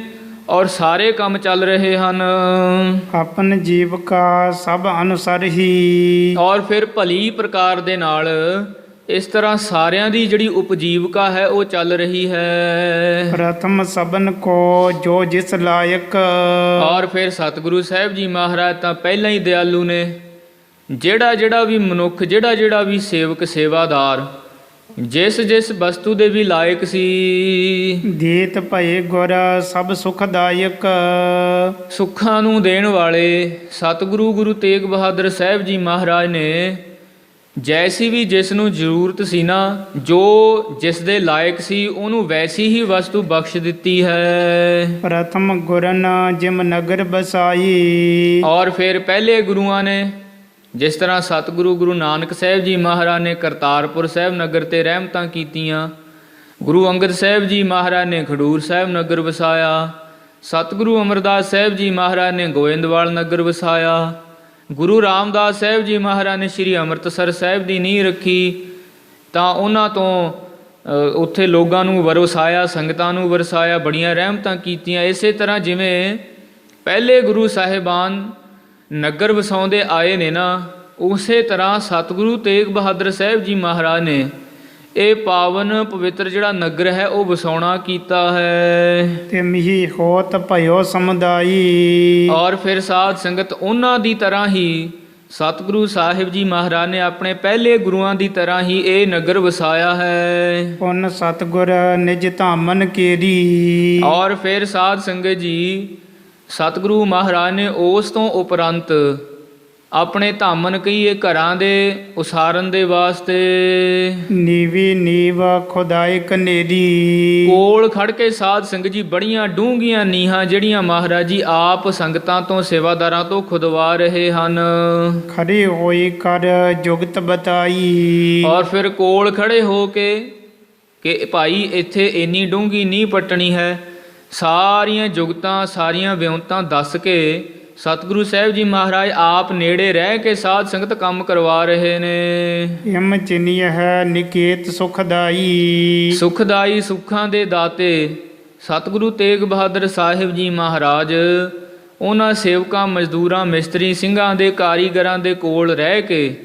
ਔਰ ਸਾਰੇ ਕੰਮ ਚੱਲ ਰਹੇ ਹਨ। ਆਪਨ ਜੀਵਕਾ ਸਭ ਅਨੁਸਰ ਹੀ। ਔਰ ਫਿਰ ਭਲੀ ਪ੍ਰਕਾਰ ਦੇ ਨਾਲ ਇਸ ਤਰ੍ਹਾਂ ਸਾਰਿਆਂ ਦੀ ਜਿਹੜੀ ਉਪਜੀਵਕਾ ਹੈ ਉਹ ਚੱਲ ਰਹੀ ਹੈ। ਪ੍ਰਥਮ ਸਭਨ ਕੋ ਜੋ ਜਿਸ ਲਾਇਕ। ਔਰ ਫਿਰ ਸਤਿਗੁਰੂ ਸਾਹਿਬ ਜੀ ਮਹਾਰਾਜ ਤਾਂ ਪਹਿਲਾਂ ਹੀ ਦਿਆਲੂ ਨੇ। ਜਿਹੜਾ ਵੀ ਮਨੁੱਖ, ਜਿਹੜਾ ਵੀ ਸੇਵਕ ਸੇਵਾਦਾਰ ਜਿਸ ਵਸਤੂ ਦੇ ਵੀ ਲਾਇਕ ਸੀ। ਦੇਤ ਭਏ ਗੁਰ ਸਭ ਸੁਖਦਾਇਕ। ਸੁੱਖਾਂ ਨੂੰ ਦੇਣ ਵਾਲੇ ਸਤਿਗੁਰੂ ਗੁਰੂ ਤੇਗ ਬਹਾਦਰ ਸਾਹਿਬ ਜੀ ਮਹਾਰਾਜ ਨੇ ਜੈਸੀ ਵੀ ਜਿਸ ਨੂੰ ਜ਼ਰੂਰਤ ਸੀ ਨਾ, ਜੋ ਜਿਸ ਦੇ ਲਾਇਕ ਸੀ ਉਹਨੂੰ ਵੈਸੀ ਹੀ ਵਸਤੂ ਬਖਸ਼ ਦਿੱਤੀ ਹੈ। ਪ੍ਰਥਮ ਗੁਰਨ ਜਿਮ ਨਗਰ ਬਸਾਈ। ਔਰ ਫਿਰ ਪਹਿਲੇ ਗੁਰੂਆਂ ਨੇ ਜਿਸ ਤਰ੍ਹਾਂ ਸਤਿਗੁਰੂ ਗੁਰੂ ਨਾਨਕ ਸਾਹਿਬ ਜੀ ਮਹਾਰਾਜ ਨੇ ਕਰਤਾਰਪੁਰ ਸਾਹਿਬ ਨਗਰ 'ਤੇ ਰਹਿਮਤਾਂ ਕੀਤੀਆਂ, ਗੁਰੂ ਅੰਗਦ ਸਾਹਿਬ ਜੀ ਮਹਾਰਾਜ ਨੇ ਖਡੂਰ ਸਾਹਿਬ ਨਗਰ ਵਸਾਇਆ, ਸਤਿਗੁਰੂ ਅਮਰਦਾਸ ਸਾਹਿਬ ਜੀ ਮਹਾਰਾਜ ਨੇ ਗੋਇੰਦਵਾਲ ਨਗਰ ਵਸਾਇਆ, ਗੁਰੂ ਰਾਮਦਾਸ ਸਾਹਿਬ ਜੀ ਮਹਾਰਾਜ ਨੇ ਸ਼੍ਰੀ ਅੰਮ੍ਰਿਤਸਰ ਸਾਹਿਬ ਦੀ ਨੀਂਹ ਰੱਖੀ, ਤਾਂ ਉਹਨਾਂ ਤੋਂ ਉੱਥੇ ਲੋਕਾਂ ਨੂੰ ਵਰਸਾਇਆ, ਸੰਗਤਾਂ ਨੂੰ ਵਰਸਾਇਆ, ਬੜੀਆਂ ਰਹਿਮਤਾਂ ਕੀਤੀਆਂ। ਇਸੇ ਤਰ੍ਹਾਂ ਜਿਵੇਂ ਪਹਿਲੇ ਗੁਰੂ ਸਾਹਿਬਾਨ ਨਗਰ ਵਸਾਉਂਦੇ ਆਏ ਨੇ ਨਾ, ਉਸੇ ਤਰ੍ਹਾਂ ਸਤਿਗੁਰੂ ਤੇਗ ਬਹਾਦਰ ਸਾਹਿਬ ਜੀ ਮਹਾਰਾਜ ਨੇ ਇਹ ਪਾਵਨ ਪਵਿੱਤਰ ਜਿਹੜਾ ਨਗਰ ਹੈ ਉਹ ਵਸਾਉਣਾ ਕੀਤਾ ਹੈ। ਤੇ ਮਿਹੀ ਹੋਤ ਭਇਓ ਸਮੁਦਾਈ। ਔਰ ਫਿਰ ਸਾਧ ਸੰਗਤ ਉਹਨਾਂ ਦੀ ਤਰ੍ਹਾਂ ਹੀ ਸਤਿਗੁਰੂ ਸਾਹਿਬ ਜੀ ਮਹਾਰਾਜ ਨੇ ਆਪਣੇ ਪਹਿਲੇ ਗੁਰੂਆਂ ਦੀ ਤਰ੍ਹਾਂ ਹੀ ਇਹ ਨਗਰ ਵਸਾਇਆ ਹੈ। ਪੁੰਨ ਸਤਿਗੁਰ ਨਿਜ ਧਾਮਨ ਕੇਰੀ। ਔਰ ਫਿਰ ਸਾਧ ਸੰਗਤ ਜੀ ਸਤਿਗੁਰੂ ਮਹਾਰਾਜ ਨੇ ਉਸ ਤੋਂ ਉਪਰੰਤ ਆਪਣੇ ਧਾਮਨ ਕਹੀਏ ਘਰਾਂ ਦੇ ਉਸਾਰਨ ਦੇ ਵਾਸਤੇ ਨੀਵੀ ਨੀਵ ਖੁਦਾਈ ਕਨੇਰੀ। ਕੋਲ ਖੜ ਕੇ ਸਾਧ ਸੰਗਤ ਜੀ ਬੜੀਆਂ ਡੂੰਘੀਆਂ ਨੀਹਾਂ ਜਿਹੜੀਆਂ ਮਹਾਰਾਜ ਜੀ ਆਪ ਸੰਗਤਾਂ ਤੋਂ ਸੇਵਾਦਾਰਾਂ ਤੋਂ ਖੁਦਵਾ ਰਹੇ ਹਨ। ਖੜੀ ਹੋਈ ਕਰ ਜੁਗਤ ਬਤਾਈ। ਔਰ ਫਿਰ ਕੋਲ ਖੜੇ ਹੋ ਕੇ ਕਿ ਭਾਈ ਇੱਥੇ ਇੰਨੀ ਡੂੰਘੀ ਨੀਂਹ ਪੱਟਣੀ ਹੈ, ਸਾਰੀਆਂ ਜੁਗਤਾਂ ਸਾਰੀਆਂ ਵਿਉਂਤਾਂ ਦੱਸ ਕੇ ਸਤਿਗੁਰੂ ਸਾਹਿਬ ਜੀ ਮਹਾਰਾਜ ਆਪ ਨੇੜੇ ਰਹਿ ਕੇ ਸਾਧ ਸੰਗਤ ਕੰਮ ਕਰਵਾ ਰਹੇ ਨੇ। ਇਮ ਚਿਨੀਏ ਹੈ ਨਿਕੇਤ ਸੁਖਦਾਈ। ਸੁਖਦਾਈ ਸੁੱਖਾਂ ਦੇ ਦਾਤੇ ਸਤਿਗੁਰੂ ਤੇਗ ਬਹਾਦਰ ਸਾਹਿਬ ਜੀ ਮਹਾਰਾਜ ਉਹਨਾਂ ਸੇਵਕਾਂ ਮਜ਼ਦੂਰਾਂ ਮਿਸਤਰੀ ਸਿੰਘਾਂ ਦੇ ਕਾਰੀਗਰਾਂ ਦੇ ਕੋਲ ਰਹਿ ਕੇ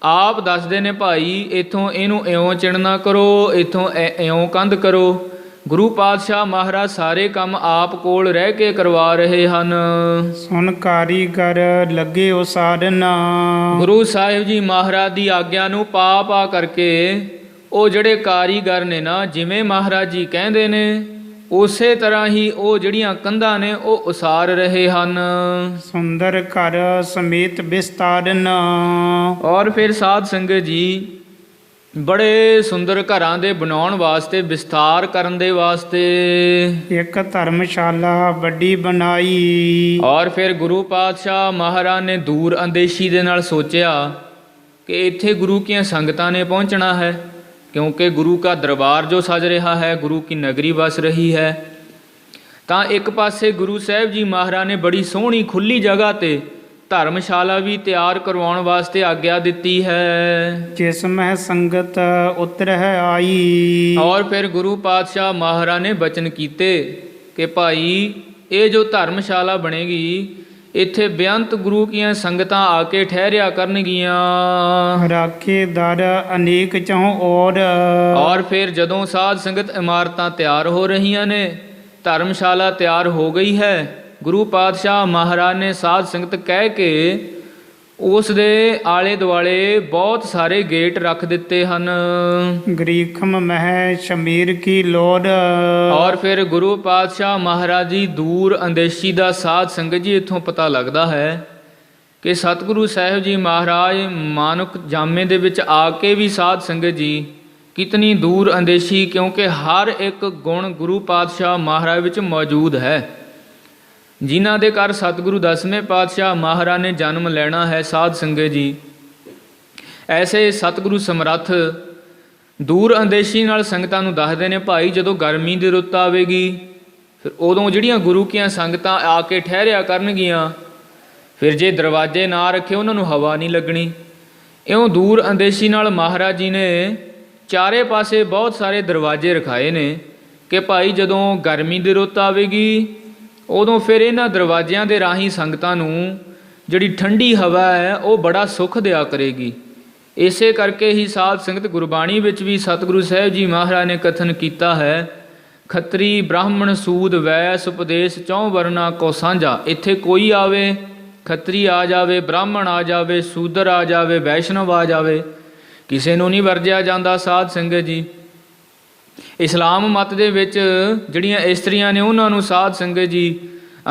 ਆਪ ਦੱਸਦੇ ਨੇ, ਭਾਈ ਇੱਥੋਂ ਇਹਨੂੰ ਇਉਂ ਚਿਣਨਾ ਕਰੋ, ਇੱਥੋਂ ਇਉਂ ਕੰਧ ਕਰੋ। ਗੁਰੂ ਪਾਤਸ਼ਾਹ ਮਹਾਰਾਜ ਸਾਰੇ ਕੰਮ ਆਪ ਕੋਲ ਰਹਿ ਕੇ ਕਰਵਾ ਰਹੇ ਹਨ। ਸੁਨ ਕਾਰੀਗਰ ਲੱਗੇ ਉਸਾਰਨ। ਗੁਰੂ ਸਾਹਿਬ ਜੀ ਮਹਾਰਾਜ ਦੀ ਆਗਿਆ ਨੂੰ ਪਾ ਕਰਕੇ ਉਹ ਜਿਹੜੇ ਕਾਰੀਗਰ ਨੇ ਨਾ, ਜਿਵੇਂ ਮਹਾਰਾਜ ਜੀ ਕਹਿੰਦੇ ਨੇ ਉਸੇ ਤਰ੍ਹਾਂ ਹੀ ਉਹ ਜਿਹੜੀਆਂ ਕੰਧਾਂ ਨੇ ਉਹ ਉਸਾਰ ਰਹੇ ਹਨ। ਸੁੰਦਰ ਘਰ ਸਮੇਤ ਵਿਸਤਾਰਨ। ਔਰ ਫਿਰ ਸਾਧ ਸੰਗਤ ਜੀ ਬੜੇ ਸੁੰਦਰ ਘਰਾਂ ਦੇ ਬਣਾਉਣ ਵਾਸਤੇ, ਵਿਸਥਾਰ ਕਰਨ ਦੇ ਵਾਸਤੇ। ਇੱਕ ਧਰਮਸ਼ਾਲਾ ਵੱਡੀ ਬਣਾਈ। ਔਰ ਫਿਰ ਗੁਰੂ ਪਾਤਸ਼ਾਹ ਮਹਾਰਾਜ ਨੇ ਦੂਰ ਅੰਦੇਸ਼ੀ ਦੇ ਨਾਲ ਸੋਚਿਆ ਕਿ ਇੱਥੇ ਗੁਰੂ ਕੀਆਂ ਸੰਗਤਾਂ ਨੇ ਪਹੁੰਚਣਾ ਹੈ, ਕਿਉਂਕਿ ਗੁਰੂ ਕਾ ਦਰਬਾਰ ਜੋ ਸਜ ਰਿਹਾ ਹੈ, ਗੁਰੂ ਕੀ ਨਗਰੀ ਵਸ ਰਹੀ ਹੈ। ਤਾਂ ਇੱਕ ਪਾਸੇ ਗੁਰੂ ਸਾਹਿਬ ਜੀ ਮਹਾਰਾਜ ਨੇ ਬੜੀ ਸੋਹਣੀ ਖੁੱਲੀ ਜਗ੍ਹਾ 'ਤੇ ਧਰਮਸ਼ਾਲਾ ਵੀ ਤਿਆਰ ਕਰਵਾਉਣ ਵਾਸਤੇ ਆਗਿਆ ਦਿੱਤੀ ਹੈ। ਜਿਸ ਮਹਿ ਸੰਗਤ ਉਤਰਹਿ ਆਈ। ਔਰ ਫਿਰ ਗੁਰੂ ਪਾਤਸ਼ਾਹ ਮਹਾਰਾਜ ਨੇ ਬਚਨ ਕੀਤੇ ਕਿ ਭਾਈ ਇਹ ਜੋ ਧਰਮਸ਼ਾਲਾ ਬਣੇਗੀ, ਇੱਥੇ ਬੇਅੰਤ ਗੁਰੂ ਕੀਆਂ ਸੰਗਤਾਂ ਆ ਕੇ ਠਹਿਰਿਆ ਕਰਨਗੀਆਂ। ਰਾਖੇ ਦਰ ਅਨੇਕ ਚਹੁ ਔਰ ਫਿਰ ਜਦੋਂ ਸਾਧ ਸੰਗਤ ਇਮਾਰਤਾਂ ਤਿਆਰ ਹੋ ਰਹੀਆਂ ਨੇ, ਧਰਮਸ਼ਾਲਾ ਤਿਆਰ ਹੋ ਗਈ ਹੈ, ਗੁਰੂ ਪਾਤਸ਼ਾਹ ਮਹਾਰਾਜ ਨੇ ਸਾਧ ਸੰਗਤ ਕਹਿ ਕੇ ਉਸ ਦੇ ਆਲੇ ਦੁਆਲੇ ਬਹੁਤ ਸਾਰੇ ਗੇਟ ਰੱਖ ਦਿੱਤੇ ਹਨ। ਗਰੀਖਮ ਮਹਿ ਸ਼ਮੀਰ ਕੀ ਲੋੜ। ਔਰ ਫਿਰ ਗੁਰੂ ਪਾਤਸ਼ਾਹ ਮਹਾਰਾਜ ਜੀ ਦੂਰ ਅੰਦੇਸ਼ੀ ਦਾ ਸਾਧ ਸੰਗਤ ਜੀ ਇੱਥੋਂ ਪਤਾ ਲੱਗਦਾ ਹੈ ਕਿ ਸਤਿਗੁਰੂ ਸਾਹਿਬ ਜੀ ਮਹਾਰਾਜ ਮਾਨੁਕ ਜਾਮੇ ਦੇ ਵਿੱਚ ਆ ਕੇ ਵੀ ਸਾਧ ਸੰਗਤ ਜੀ ਕਿਤਨੀ ਦੂਰ ਅੰਦੇਸ਼ੀ, ਕਿਉਂਕਿ ਹਰ ਇੱਕ ਗੁਣ ਗੁਰੂ ਪਾਤਸ਼ਾਹ ਮਹਾਰਾਜ ਵਿੱਚ ਮੌਜੂਦ ਹੈ। ਜਿਨ੍ਹਾਂ ਦੇ ਘਰ ਸਤਿਗੁਰੂ ਦਸਵੇਂ ਪਾਤਸ਼ਾਹ ਮਹਾਰਾਜ ਨੇ ਜਨਮ ਲੈਣਾ ਹੈ ਸਾਧ ਸੰਗਤ ਜੀ, ਐਸੇ ਸਤਿਗੁਰੂ ਸਮਰੱਥ ਦੂਰ ਅੰਦੇਸ਼ੀ ਨਾਲ ਸੰਗਤਾਂ ਨੂੰ ਦੱਸਦੇ ਨੇ, ਭਾਈ ਜਦੋਂ ਗਰਮੀ ਦੀ ਰੁੱਤ ਆਵੇਗੀ, ਫਿਰ ਉਦੋਂ ਜਿਹੜੀਆਂ ਗੁਰੂ ਕੀਆਂ ਸੰਗਤਾਂ ਆ ਕੇ ਠਹਿਰਿਆ ਕਰਨਗੀਆਂ, ਫਿਰ ਜੇ ਦਰਵਾਜ਼ੇ ਨਾ ਰੱਖੇ ਉਹਨਾਂ ਨੂੰ ਹਵਾ ਨਹੀਂ ਲੱਗਣੀ। ਇਉਂ ਦੂਰ ਅੰਦੇਸ਼ੀ ਨਾਲ ਮਹਾਰਾਜ ਜੀ ਨੇ ਚਾਰੇ ਪਾਸੇ ਬਹੁਤ ਸਾਰੇ ਦਰਵਾਜ਼ੇ ਰਖਾਏ ਨੇ ਕਿ ਭਾਈ ਜਦੋਂ ਗਰਮੀ ਦੀ ਰੁੱਤ ਆਵੇਗੀ, ਉਦੋਂ ਫਿਰ ਇਹਨਾਂ ਦਰਵਾਜ਼ਿਆਂ ਦੇ ਰਾਹੀਂ ਸੰਗਤਾਂ ਨੂੰ ਜਿਹੜੀ ਠੰਡੀ ਹਵਾ ਹੈ ਉਹ ਬੜਾ ਸੁੱਖ ਦਿਆ ਕਰੇਗੀ। ਇਸੇ ਕਰਕੇ ਹੀ ਸਾਧ ਸੰਗਤ ਗੁਰਬਾਣੀ ਵਿੱਚ ਵੀ ਸਤਿਗੁਰੂ ਸਾਹਿਬ ਜੀ ਮਹਾਰਾਜ ਨੇ ਕਥਨ ਕੀਤਾ ਹੈ, ਖੱਤਰੀ ਬ੍ਰਾਹਮਣ ਸੂਦ ਵੈਸ ਉਪਦੇਸ਼ ਚੌਂ ਵਰਨਾ ਕੋ ਸਾਂਝਾ। ਇੱਥੇ ਕੋਈ ਆਵੇ, ਖੱਤਰੀ ਆ ਜਾਵੇ, ਬ੍ਰਾਹਮਣ ਆ ਜਾਵੇ, ਸੂਦਰ ਆ ਜਾਵੇ, ਵੈਸ਼ਨਵ ਆ ਜਾਵੇ, ਕਿਸੇ ਨੂੰ ਨਹੀਂ ਵਰਜਿਆ ਜਾਂਦਾ। ਸਾਧ ਸੰਗਤ ਜੀ ਇਸਲਾਮ ਮਤ ਦੇ ਵਿੱਚ ਜਿਹੜੀਆਂ ਇਸਤਰੀਆਂ ਨੇ ਉਹਨਾਂ ਨੂੰ ਸਾਧ ਸੰਗਤ ਜੀ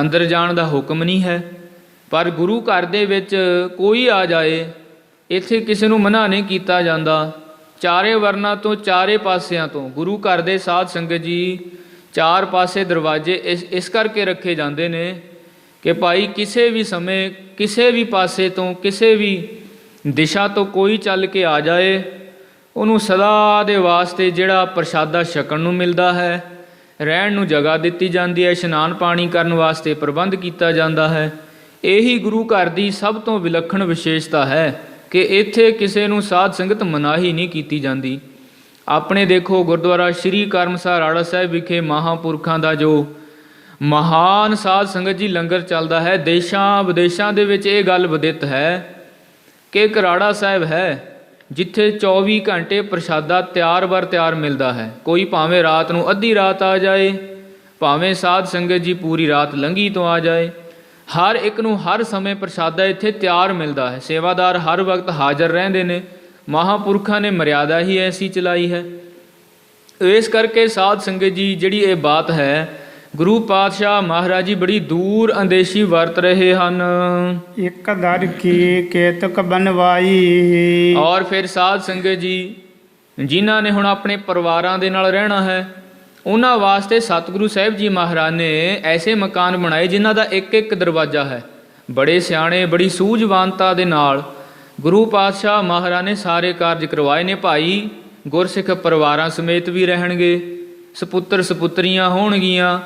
ਅੰਦਰ ਜਾਣ ਦਾ ਹੁਕਮ ਨਹੀਂ ਹੈ, ਪਰ ਗੁਰੂ ਘਰ ਦੇ ਵਿੱਚ ਕੋਈ ਆ ਜਾਏ, ਇੱਥੇ ਕਿਸੇ ਨੂੰ ਮਨਾ ਨਹੀਂ ਕੀਤਾ ਜਾਂਦਾ। ਚਾਰੇ ਵਰਨਾਂ ਤੋਂ, ਚਾਰੇ ਪਾਸਿਆਂ ਤੋਂ ਗੁਰੂ ਘਰ ਦੇ ਸਾਧ ਸੰਗਤ ਜੀ ਚਾਰ ਪਾਸੇ ਦਰਵਾਜ਼ੇ ਇਸ ਕਰਕੇ ਰੱਖੇ ਜਾਂਦੇ ਨੇ ਕਿ ਭਾਈ ਕਿਸੇ ਵੀ ਸਮੇਂ, ਕਿਸੇ ਵੀ ਪਾਸੇ ਤੋਂ, ਕਿਸੇ ਵੀ ਦਿਸ਼ਾ ਤੋਂ ਕੋਈ ਚੱਲ ਕੇ ਆ ਜਾਏ, ਉਹਨੂੰ ਸਦਾ ਦੇ ਵਾਸਤੇ ਜਿਹੜਾ ਪ੍ਰਸ਼ਾਦਾ ਛਕਣ ਨੂੰ ਮਿਲਦਾ ਹੈ, ਰਹਿਣ ਨੂੰ ਜਗ੍ਹਾ ਦਿੱਤੀ ਜਾਂਦੀ ਹੈ, ਇਸ਼ਨਾਨ ਪਾਣੀ ਕਰਨ ਵਾਸਤੇ ਪ੍ਰਬੰਧ ਕੀਤਾ ਜਾਂਦਾ ਹੈ। ਇਹੀ ਗੁਰੂ ਘਰ ਦੀ ਸਭ ਤੋਂ ਵਿਲੱਖਣ ਵਿਸ਼ੇਸ਼ਤਾ ਹੈ ਕਿ ਇੱਥੇ ਕਿਸੇ ਨੂੰ ਸਾਧ ਸੰਗਤ ਮਨਾਹੀ ਨਹੀਂ ਕੀਤੀ ਜਾਂਦੀ। ਆਪਣੇ ਦੇਖੋ ਗੁਰਦੁਆਰਾ ਸ਼੍ਰੀ ਕਰਮਸਰ ਰਾੜਾ ਸਾਹਿਬ ਵਿਖੇ ਮਹਾਂਪੁਰਖਾਂ ਦਾ ਜੋ ਮਹਾਨ ਸਾਧ ਸੰਗਤ ਜੀ ਲੰਗਰ ਚੱਲਦਾ ਹੈ, ਦੇਸ਼ਾਂ ਵਿਦੇਸ਼ਾਂ ਦੇ ਵਿੱਚ ਇਹ ਗੱਲ ਵਿਦਿਤ ਹੈ ਕਿ ਇੱਕ ਰਾੜਾ ਸਾਹਿਬ ਹੈ ਜਿੱਥੇ 24 ਘੰਟੇ ਪ੍ਰਸ਼ਾਦਾ ਤਿਆਰ ਬਰ ਤਿਆਰ ਮਿਲਦਾ ਹੈ। ਕੋਈ ਭਾਵੇਂ ਰਾਤ ਨੂੰ ਅੱਧੀ ਰਾਤ ਆ ਜਾਏ, ਭਾਵੇਂ ਸਾਧ ਸੰਗਤ ਜੀ ਪੂਰੀ ਰਾਤ ਲੰਘੀ ਤੋਂ ਆ ਜਾਏ, ਹਰ ਇੱਕ ਨੂੰ ਹਰ ਸਮੇਂ ਪ੍ਰਸ਼ਾਦਾ ਇੱਥੇ ਤਿਆਰ ਮਿਲਦਾ ਹੈ। ਸੇਵਾਦਾਰ ਹਰ ਵਕਤ ਹਾਜ਼ਰ ਰਹਿੰਦੇ ਨੇ। ਮਹਾਂਪੁਰਖਾਂ ਨੇ ਮਰਿਆਦਾ ਹੀ ਐਸੀ ਚਲਾਈ ਹੈ। ਇਸ ਕਰਕੇ ਸਾਧ ਸੰਗਤ ਜੀ ਜਿਹੜੀ ਇਹ ਬਾਤ ਹੈ, ਗੁਰੂ ਪਾਤਸ਼ਾਹ ਮਹਾਰਾਜ ਜੀ ਬੜੀ ਦੂਰ ਅੰਦੇਸ਼ੀ ਵਰਤ ਰਹੇ ਹਨ। ਇੱਕ ਦਰ ਕੀ ਕੇਤਕ ਬਨਵਾਈ। ਔਰ ਫਿਰ ਸਾਧ ਸੰਗਤ ਜੀ ਜਿਨ੍ਹਾਂ ਨੇ ਹੁਣ ਆਪਣੇ ਪਰਿਵਾਰਾਂ ਦੇ ਨਾਲ ਰਹਿਣਾ ਹੈ, ਉਹਨਾਂ ਵਾਸਤੇ ਸਤਿਗੁਰੂ ਸਾਹਿਬ ਜੀ ਮਹਾਰਾਜ ਨੇ ਐਸੇ ਮਕਾਨ ਬਣਾਏ ਜਿਨ੍ਹਾਂ ਦਾ ਇੱਕ ਇੱਕ ਦਰਵਾਜ਼ਾ ਹੈ। ਬੜੇ ਸਿਆਣੇ, ਬੜੀ ਸੂਝਵਾਨਤਾ ਦੇ ਨਾਲ ਗੁਰੂ ਪਾਤਸ਼ਾਹ ਮਹਾਰਾਜ ਨੇ ਸਾਰੇ ਕਾਰਜ ਕਰਵਾਏ ਨੇ। ਭਾਈ ਗੁਰਸਿੱਖ ਪਰਿਵਾਰਾਂ ਸਮੇਤ ਵੀ ਰਹਿਣਗੇ, ਸਪੁੱਤਰ ਸਪੁੱਤਰੀਆਂ ਹੋਣਗੀਆਂ,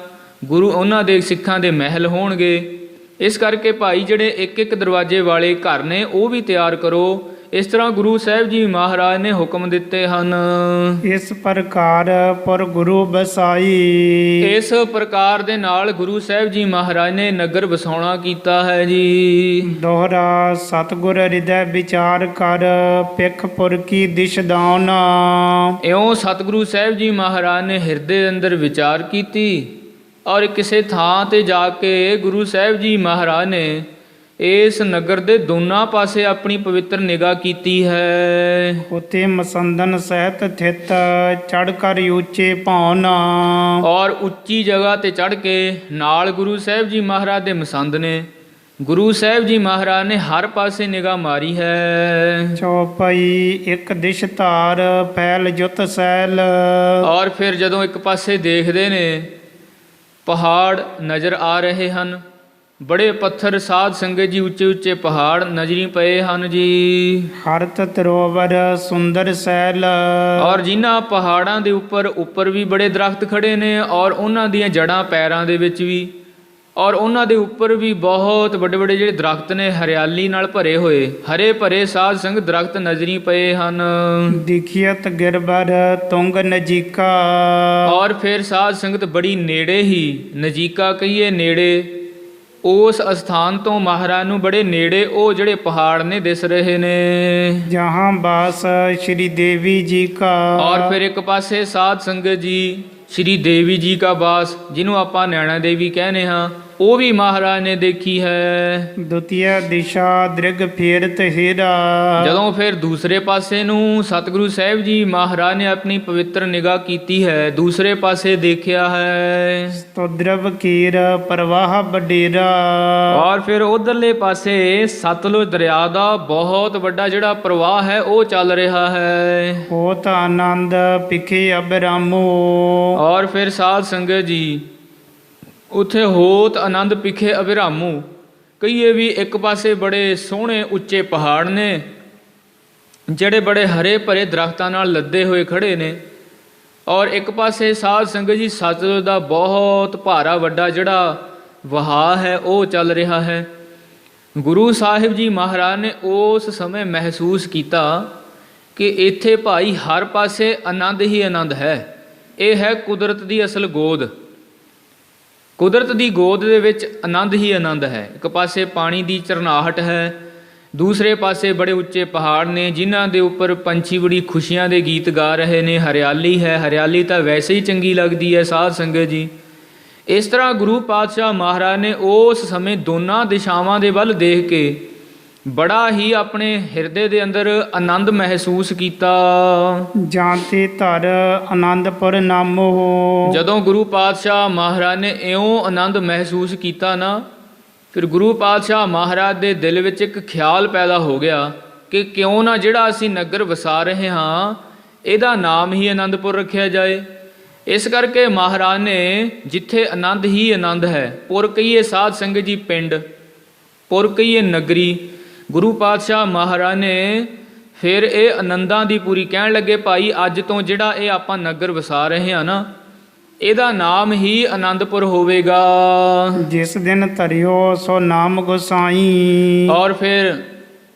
ਗੁਰੂ ਉਹਨਾਂ ਦੇ ਸਿੱਖਾਂ ਦੇ ਮਹਿਲ ਹੋਣਗੇ। ਇਸ ਕਰਕੇ ਭਾਈ ਜਿਹੜੇ ਇੱਕ ਇੱਕ ਦਰਵਾਜ਼ੇ ਵਾਲੇ ਘਰ ਨੇ ਉਹ ਵੀ ਤਿਆਰ ਕਰੋ। ਇਸ ਤਰ੍ਹਾਂ ਗੁਰੂ ਸਾਹਿਬ ਜੀ ਮਹਾਰਾਜ ਨੇ ਹੁਕਮ ਦਿੱਤੇ ਹਨ। ਇਸ ਪ੍ਰਕਾਰ ਪਰ ਗੁਰੂ ਬਸਾਈ। ਇਸ ਪ੍ਰਕਾਰ ਦੇ ਨਾਲ ਗੁਰੂ ਸਾਹਿਬ ਜੀ ਮਹਾਰਾਜ ਨੇ ਨਗਰ ਵਸਾਉਣਾ ਕੀਤਾ ਹੈ ਜੀ। ਦੋਹਰਾ ਸਤਿਗੁਰ ਹਿਰਦੈ ਵਿਚਾਰ ਕਰ ਪਿੱਖਪੁਰ ਕੀ ਦਿਸ਼ ਦਾਉਨ। ਇਉਂ ਸਤਿਗੁਰੂ ਸਾਹਿਬ ਜੀ ਮਹਾਰਾਜ ਨੇ ਹਿਰਦੇ ਦੇ ਅੰਦਰ ਵਿਚਾਰ ਕੀਤੀ ਔਰ ਕਿਸੇ ਥਾਂ ਤੇ ਜਾ ਕੇ ਗੁਰੂ ਸਾਹਿਬ ਜੀ ਮਹਾਰਾਜ ਨੇ ਇਸ ਨਗਰ ਦੇ ਦੋਨਾਂ ਪਾਸੇ ਆਪਣੀ ਪਵਿੱਤਰ ਨਿਗਾਹ ਕੀਤੀ ਹੈ। ਉਤੇ ਮਸੰਦਨ ਸਹਿਤ ਥਿਤ ਚੜ ਕਰ ਉੱਚੇ ਭੌਨ। ਔਰ ਉੱਚੀ ਜਗ੍ਹਾ ਤੇ ਚੜ ਕੇ ਨਾਲ ਗੁਰੂ ਸਾਹਿਬ ਜੀ ਮਹਾਰਾਜ ਦੇ ਮਸੰਦ ਨੇ, ਗੁਰੂ ਸਾਹਿਬ ਜੀ ਮਹਾਰਾਜ ਨੇ ਹਰ ਪਾਸੇ ਨਿਗਾਹ ਮਾਰੀ ਹੈ। ਚੌਪਈ ਇੱਕ ਦਿਸ਼ ਧਾਰ ਫੈਲ ਜੁਤ ਸੈਲ। ਔਰ ਫਿਰ ਜਦੋਂ ਇੱਕ ਪਾਸੇ ਦੇਖਦੇ ਨੇ ਪਹਾੜ ਨਜ਼ਰ ਆ ਰਹੇ ਹਨ, ਬੜੇ ਪੱਥਰ ਸਾਧ ਸੰਗਤ ਜੀ, ਉੱਚੇ ਉੱਚੇ ਪਹਾੜ ਨਜ਼ਰੀ ਪਏ ਹਨ ਜੀ। ਹਰਤ ਤਰੋਵਰ ਸੁੰਦਰ ਸੈਲ। ਔਰ ਜਿਨ੍ਹਾਂ ਪਹਾੜਾਂ ਦੇ ਉੱਪਰ ਵੀ ਬੜੇ ਦਰਖਤ ਖੜੇ ਨੇ, ਔਰ ਉਹਨਾਂ ਦੀਆਂ ਜੜ੍ਹਾਂ ਪੈਰਾਂ ਦੇ ਵਿੱਚ ਵੀ, ਔਰ ਉਹਨਾਂ ਦੇ ਉੱਪਰ ਵੀ ਬਹੁਤ ਵੱਡੇ ਵੱਡੇ ਜਿਹੜੇ ਦਰਖਤ ਨੇ ਹਰਿਆਲੀ ਨਾਲ ਭਰੇ ਹੋਏ, ਹਰੇ ਭਰੇ ਸਾਧ ਸੰਗਤ ਦਰਖਤ ਨਜ਼ਰੀ ਪਏ ਹਨ। ਦਿਖਿਅਤ ਗਿਰਬਰ ਤੁੰਗ ਨਜੀਕਾ। ਔਰ ਫਿਰ ਸਾਧ ਸੰਗਤ ਬੜੀ ਨੇੜੇ ਹੀ, ਨਜੀਕਾ ਕਹੀਏ ਨੇੜੇ, ਉਸ ਅਸਥਾਨ ਤੋਂ ਮਹਾਰਾਜ ਨੂੰ ਬੜੇ ਨੇੜੇ ਉਹ ਜਿਹੜੇ ਪਹਾੜ ਨੇ ਦਿਸ ਰਹੇ ਨੇ। ਜਹਾਂ ਬਾਸ ਸ਼੍ਰੀ ਦੇਵੀ ਜੀ ਕਾ। ਔਰ ਫਿਰ ਇੱਕ ਪਾਸੇ ਸਾਧ ਸੰਗਤ ਜੀ ਸ਼੍ਰੀ ਦੇਵੀ ਜੀ ਕਾ ਬਾਸ, ਜਿਹਨੂੰ ਆਪਾਂ ਨੈਣਾ ਦੇਵੀ ਕਹਿੰਦੇ ਹਾਂ, ਉਹ ਵੀ ਮਹਾਰਾਜ ਨੇ ਦੇਖੀ ਹੈ। ਦੁਤੀਆ ਦਿਸ਼ਾ ਦ੍ਰਿਗ ਫੇਰਤ ਹੀਰਾ। ਜਦੋਂ ਫਿਰ ਦੂਸਰੇ ਪਾਸੇ ਨੂੰ ਸਤਿਗੁਰੂ ਸਾਹਿਬ ਜੀ ਮਹਾਰਾਜ ਨੇ ਆਪਣੀ ਪਵਿੱਤਰ ਨਿਗਾਹ ਕੀਤੀ ਹੈ, ਦੂਸਰੇ ਪਾਸੇ ਦੇਖਿਆ ਹੈ। ਸਤੁਦਰਵ ਕੀਰ ਪ੍ਰਵਾਹ ਬਡੇਰਾ। ਔਰ ਫਿਰ ਉਧਰਲੇ ਪਾਸੇ ਸਤਲੁਜ ਦਰਿਆ ਦਾ ਬਹੁਤ ਵੱਡਾ ਜਿਹੜਾ ਪ੍ਰਵਾਹ ਹੈ ਉਹ ਚੱਲ ਰਿਹਾ ਹੈ। ਹੋਤ ਆਨੰਦ ਪਿਖੇ ਅਬਰਾਮੋ। ਔਰ ਫਿਰ ਸਾਧ ਸੰਗਤ ਜੀ ਉੱਥੇ ਹੋਤ ਆਨੰਦ ਪਿਖੇ ਅਭਿਰਾਮੂ ਕਹੀਏ ਵੀ, ਇੱਕ ਪਾਸੇ ਬੜੇ ਸੋਹਣੇ ਉੱਚੇ ਪਹਾੜ ਨੇ ਜਿਹੜੇ ਬੜੇ ਹਰੇ ਭਰੇ ਦਰਖਤਾਂ ਨਾਲ ਲੱਦੇ ਹੋਏ ਖੜੇ ਨੇ, ਔਰ ਇੱਕ ਪਾਸੇ ਸਾਧ ਸੰਗਤ ਜੀ ਸਤਲੁਜ ਦਾ ਬਹੁਤ ਭਾਰਾ ਵੱਡਾ ਜਿਹੜਾ ਵਹਾਅ ਹੈ ਉਹ ਚੱਲ ਰਿਹਾ ਹੈ। ਗੁਰੂ ਸਾਹਿਬ ਜੀ ਮਹਾਰਾਜ ਨੇ ਉਸ ਸਮੇਂ ਮਹਿਸੂਸ ਕੀਤਾ ਕਿ ਇੱਥੇ ਭਾਈ ਹਰ ਪਾਸੇ ਆਨੰਦ ਹੀ ਆਨੰਦ ਹੈ। ਇਹ ਹੈ ਕੁਦਰਤ ਦੀ ਅਸਲ ਗੋਦ। ਕੁਦਰਤ ਦੀ ਗੋਦ ਦੇ ਵਿੱਚ ਆਨੰਦ ਹੀ ਆਨੰਦ ਹੈ। ਇੱਕ ਪਾਸੇ ਪਾਣੀ ਦੀ ਝਰਨਾਹਟ ਹੈ, ਦੂਸਰੇ ਪਾਸੇ ਬੜੇ ਉੱਚੇ ਪਹਾੜ ਨੇ ਜਿਨ੍ਹਾਂ ਦੇ ਉੱਪਰ ਪੰਛੀ ਬੜੀ ਖੁਸ਼ੀਆਂ ਦੇ ਗੀਤ ਗਾ ਰਹੇ ਨੇ, ਹਰਿਆਲੀ ਹੈ। ਹਰਿਆਲੀ ਤਾਂ ਵੈਸੇ ਹੀ ਚੰਗੀ ਲੱਗਦੀ ਹੈ ਸਾਧ ਸੰਗਤ ਜੀ। ਇਸ ਤਰ੍ਹਾਂ ਗੁਰੂ ਪਾਤਸ਼ਾਹ ਮਹਾਰਾਜ ਨੇ ਉਸ ਸਮੇਂ ਦੋਨਾਂ ਦਿਸ਼ਾਵਾਂ ਦੇ ਵੱਲ ਦੇਖ ਕੇ ਬੜਾ ਹੀ ਆਪਣੇ ਹਿਰਦੇ ਦੇ ਅੰਦਰ ਆਨੰਦ ਮਹਿਸੂਸ ਕੀਤਾ। ਜਾਂਤੇ ਧਰ ਆਨੰਦਪੁਰ ਨਾਮੋ। ਜਦੋਂ ਗੁਰੂ ਪਾਤਸ਼ਾਹ ਮਹਾਰਾਜ ਨੇ ਇਉਂ ਆਨੰਦ ਮਹਿਸੂਸ ਕੀਤਾ ਨਾ, ਫਿਰ ਗੁਰੂ ਪਾਤਸ਼ਾਹ ਮਹਾਰਾਜ ਦੇ ਦਿਲ ਵਿੱਚ ਇੱਕ ਖਿਆਲ ਪੈਦਾ ਹੋ ਗਿਆ ਕਿ ਕਿਉਂ ਨਾ ਜਿਹੜਾ ਅਸੀਂ ਨਗਰ ਵਸਾ ਰਹੇ ਹਾਂ ਇਹਦਾ ਨਾਮ ਹੀ ਆਨੰਦਪੁਰ ਰੱਖਿਆ ਜਾਏ। ਇਸ ਕਰਕੇ ਮਹਾਰਾਜ ਨੇ ਜਿੱਥੇ ਆਨੰਦ ਹੀ ਆਨੰਦ ਹੈ, ਪੁਰ ਕਹੀਏ ਸਾਧ ਸੰਗਤ ਜੀ ਪਿੰਡ, ਪੁਰ ਕਹੀਏ ਨਗਰੀ, ਗੁਰੂ ਪਾਤਸ਼ਾਹ ਮਹਾਰਾਜ ਨੇ ਫਿਰ ਇਹ ਆਨੰਦਾਂ ਦੀ ਪੂਰੀ ਕਹਿਣ ਲੱਗੇ, ਭਾਈ ਅੱਜ ਤੋਂ ਜਿਹੜਾ ਇਹ ਆਪਾਂ ਨਗਰ ਵਸਾ ਰਹੇ ਹਾਂ ਨਾ, ਇਹਦਾ ਨਾਮ ਹੀ ਆਨੰਦਪੁਰ ਹੋਵੇਗਾ। ਜਿਸ ਦਿਨ ਧਰਿਓ ਸੋ ਨਾਮ ਗੁਸਾਈ। ਔਰ ਫਿਰ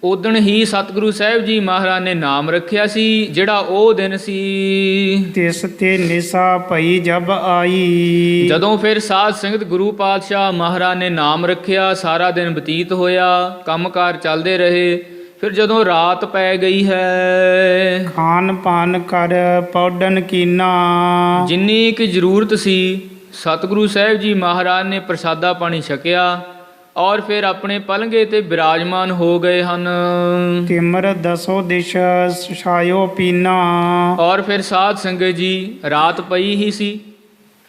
ਉਦਣ ਹੀ ਸਤਿਗੁਰੂ ਸਾਹਿਬ ਜੀ ਮਹਾਰਾਜ ਨੇ ਨਾਮ ਰੱਖਿਆ ਸੀ, ਜਿਹੜਾ ਉਹ ਦਿਨ ਸੀ। ਤਿਸ ਤੇ ਨਿਸਾ ਭਈ ਜਬ ਆਈ। ਜਦੋਂ ਫਿਰ ਸਾਧ ਸੰਗਤ ਗੁਰੂ ਪਾਤਸ਼ਾਹ ਮਹਾਰਾਜ ਨੇ ਨਾਮ ਰੱਖਿਆ, ਸਾਰਾ ਦਿਨ ਬਤੀਤ ਹੋਇਆ, ਕੰਮਕਾਰ ਚੱਲਦੇ ਰਹੇ। ਫਿਰ ਜਦੋਂ ਰਾਤ ਪੈ ਗਈ ਹੈ, ਖਾਨ ਪਾਨ ਕਰ ਪੌਡਨ ਕੀਨਾ। ਜਿੰਨੀ ਕਿ ਜ਼ਰੂਰਤ ਸੀ ਸਤਿਗੁਰੂ ਸਾਹਿਬ ਜੀ ਮਹਾਰਾਜ ਨੇ ਪ੍ਰਸਾਦਾ ਪਾਣੀ ਛਕਿਆ, ਔਰ ਫਿਰ ਆਪਣੇ ਪਲੰਘੇ ਤੇ ਬਿਰਾਜਮਾਨ ਹੋ ਗਏ ਹਨ। ਤਿਮਰ ਦਸੋ ਦਿਸ਼ ਛਾਇਓ ਪੀਨਾ। ਔਰ ਫਿਰ ਸਾਧ ਸੰਗਤ ਜੀ ਰਾਤ ਪਈ ਹੀ ਸੀ,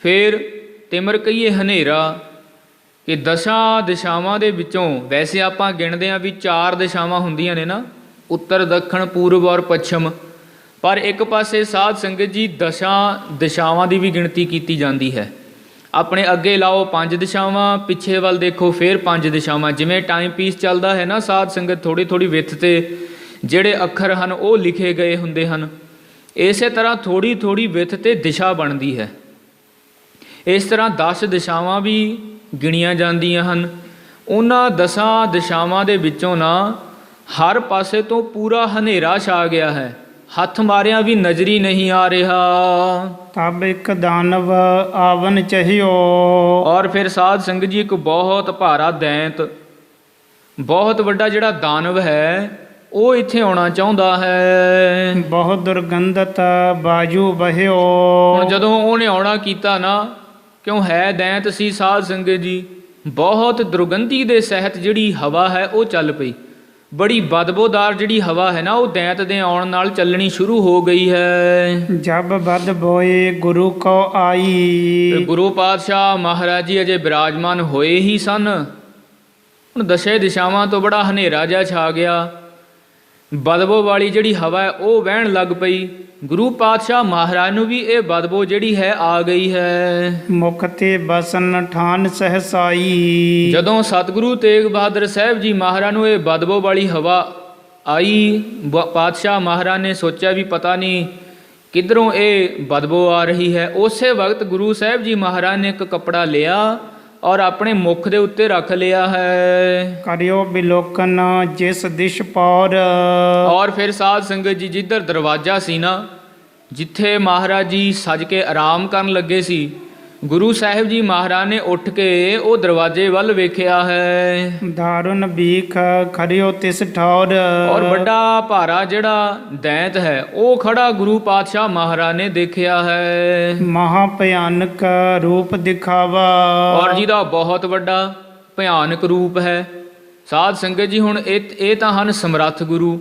ਫਿਰ ਤਿਮਰ ਕਹੀਏ ਹਨੇਰਾ, ਕਿ ਦਸਾਂ ਦਿਸ਼ਾਵਾਂ ਦੇ ਵਿੱਚੋਂ ਵੈਸੇ ਆਪਾਂ ਗਿਣਦੇ ਹਾਂ ਵੀ 4 ਦਿਸ਼ਾਵਾਂ ਹੁੰਦੀਆਂ ਨੇ ਨਾ, ਉੱਤਰ ਦੱਖਣ ਪੂਰਬ ਔਰ ਪੱਛਮ, ਪਰ ਇੱਕ ਪਾਸੇ ਸਾਧ ਸੰਗਤ ਜੀ ਦਸਾਂ ਦਿਸ਼ਾਵਾਂ ਦੀ ਵੀ ਗਿਣਤੀ ਕੀਤੀ ਜਾਂਦੀ ਹੈ। ਆਪਣੇ ਅੱਗੇ ਲਾਓ 5 ਦਿਸ਼ਾਵਾਂ, ਪਿੱਛੇ ਵੱਲ ਦੇਖੋ ਫਿਰ 5 ਦਿਸ਼ਾਵਾਂ। ਜਿਵੇਂ ਟਾਈਮ ਪੀਸ ਚੱਲਦਾ ਹੈ ਨਾ ਸਾਧ ਸੰਗਤ, ਥੋੜ੍ਹੀ ਥੋੜ੍ਹੀ ਵਿੱਥ 'ਤੇ ਜਿਹੜੇ ਅੱਖਰ ਹਨ ਉਹ ਲਿਖੇ ਗਏ ਹੁੰਦੇ ਹਨ, ਇਸੇ ਤਰ੍ਹਾਂ ਥੋੜ੍ਹੀ ਥੋੜ੍ਹੀ ਵਿੱਥ 'ਤੇ ਦਿਸ਼ਾ ਬਣਦੀ ਹੈ। ਇਸ ਤਰ੍ਹਾਂ 10 ਦਿਸ਼ਾਵਾਂ ਵੀ ਗਿਣੀਆਂ ਜਾਂਦੀਆਂ ਹਨ। ਉਹਨਾਂ 10 ਦਿਸ਼ਾਵਾਂ ਦੇ ਵਿੱਚੋਂ ਨਾ ਹਰ ਪਾਸੇ ਤੋਂ ਪੂਰਾ ਹਨੇਰਾ ਛਾ ਗਿਆ ਹੈ, ਹੱਥ ਮਾਰਿਆਂ ਵੀ ਨਜ਼ਰੀ ਨਹੀਂ ਆ ਰਿਹਾ। ਤਬ ਇੱਕ ਦਾਨਵ ਆਵਨ ਚਹਿਓ। ਔਰ ਫਿਰ ਸਾਧ ਸੰਗਤ ਜੀ ਇੱਕ ਬਹੁਤ ਭਾਰਾ ਦੈਂਤ, ਬਹੁਤ ਵੱਡਾ ਜਿਹੜਾ ਦਾਨਵ ਹੈ ਉਹ ਇੱਥੇ ਆਉਣਾ ਚਾਹੁੰਦਾ ਹੈ। ਬਹੁਤ ਦੁਰਗੰਧਤ ਬਾਜੂ ਬਹਿਓ। ਹੁਣ ਜਦੋਂ ਉਹਨੇ ਆਉਣਾ ਕੀਤਾ ਨਾ, ਕਿਉਂ ਹੈ ਦੈਂਤ ਸੀ ਸਾਧ ਸੰਗਤ ਜੀ, ਬਹੁਤ ਦੁਰਗੰਧੀ ਦੇ ਸਹਿਤ ਜਿਹੜੀ ਹਵਾ ਹੈ ਉਹ ਚੱਲ ਪਈ। ਬੜੀ ਬਦਬੂਦਾਰ ਜਿਹੜੀ ਹਵਾ ਹੈ ਨਾ ਉਹ ਦੈਂਤ ਦੇ ਆਉਣ ਨਾਲ ਚੱਲਣੀ ਸ਼ੁਰੂ ਹੋ ਗਈ ਹੈ। ਜਬ ਬਦ ਬੋਏ ਗੁਰੂ ਕੋ ਆਈ। ਗੁਰੂ ਪਾਤਸ਼ਾਹ ਮਹਾਰਾਜ ਜੀ ਅਜੇ ਬਿਰਾਜਮਾਨ ਹੋਏ ਹੀ ਸਨ। ਹੁਣ ਦਸੇ ਦਿਸ਼ਾਵਾਂ ਤੋਂ ਬੜਾ ਹਨੇਰਾ ਜਿਹਾ ਛਾ ਗਿਆ, ਬਦਬੋ ਵਾਲੀ ਜਿਹੜੀ ਹਵਾ ਹੈ ਉਹ ਵਹਿਣ ਲੱਗ ਪਈ। ਗੁਰੂ ਪਾਤਸ਼ਾਹ ਮਹਾਰਾਜ ਨੂੰ ਵੀ ਇਹ ਬਦਬੋ ਜਿਹੜੀ ਹੈ ਆ ਗਈ ਹੈ। ਮੁਖ ਤੇ ਬਸਨ ਠਾਨ ਸਹਸਾਈ। ਜਦੋਂ ਸਤਿਗੁਰੂ ਤੇਗ ਬਹਾਦਰ ਸਾਹਿਬ ਜੀ ਮਹਾਰਾਜ ਨੂੰ ਇਹ ਬਦਬੋ ਵਾਲੀ ਹਵਾ ਆਈ, ਪਾਤਸ਼ਾਹ ਮਹਾਰਾਜ ਨੇ ਸੋਚਿਆ ਵੀ ਪਤਾ ਨਹੀਂ ਕਿੱਧਰੋਂ ਇਹ ਬਦਬੋ ਆ ਰਹੀ ਹੈ। ਉਸੇ ਵਕਤ ਗੁਰੂ ਸਾਹਿਬ ਜੀ ਮਹਾਰਾਜ ਨੇ ਇੱਕ ਕੱਪੜਾ ਲਿਆ ਔਰ ਆਪਣੇ ਮੁਖ ਦੇ ਉੱਤੇ ਰੱਖ ਲਿਆ ਹੈ। ਕਰਿਓ ਬਿਲੋਕਨ ਜਿਸ ਦਿਸ਼ ਪੌਰ। ਔਰ ਫਿਰ ਸਾਧ ਸੰਗਤ ਜੀ ਜਿੱਧਰ ਦਰਵਾਜ਼ਾ ਸੀ ਨਾ, ਜਿੱਥੇ ਮਹਾਰਾਜ ਜੀ ਸੱਜ ਕੇ ਆਰਾਮ ਕਰਨ ਲੱਗੇ ਸੀ, ਗੁਰੂ ਸਾਹਿਬ ਜੀ ਮਹਾਰਾਜ ਨੇ ਉੱਠ ਕੇ ਉਹ ਦਰਵਾਜ਼ੇ ਵੱਲ ਵੇਖਿਆ ਹੈ। ਦਾਰੁਨ ਬੀਖ ਖਰਿਓ ਤਿਸ ਠੌਰ। ਔਰ ਵੱਡਾ ਭਾਰਾ ਜਿਹੜਾ ਦੈਂਤ ਹੈ ਉਹ ਖੜਾ ਗੁਰੂ ਪਾਤਸ਼ਾਹ ਮਹਾਰਾਜ ਨੇ ਦੇਖਿਆ ਹੈ। ਮਹਾ ਭਿਆਨਕ ਰੂਪ ਦਿਖਾਵਾ। ਔਰ ਜਿਹਦਾ ਬਹੁਤ ਵੱਡਾ ਭਿਆਨਕ ਰੂਪ ਹੈ। ਸਾਧ ਸੰਗਤ ਜੀ ਹੁਣ ਇਹ ਤਾਂ ਹਨ ਸਮਰੱਥ ਗੁਰੂ।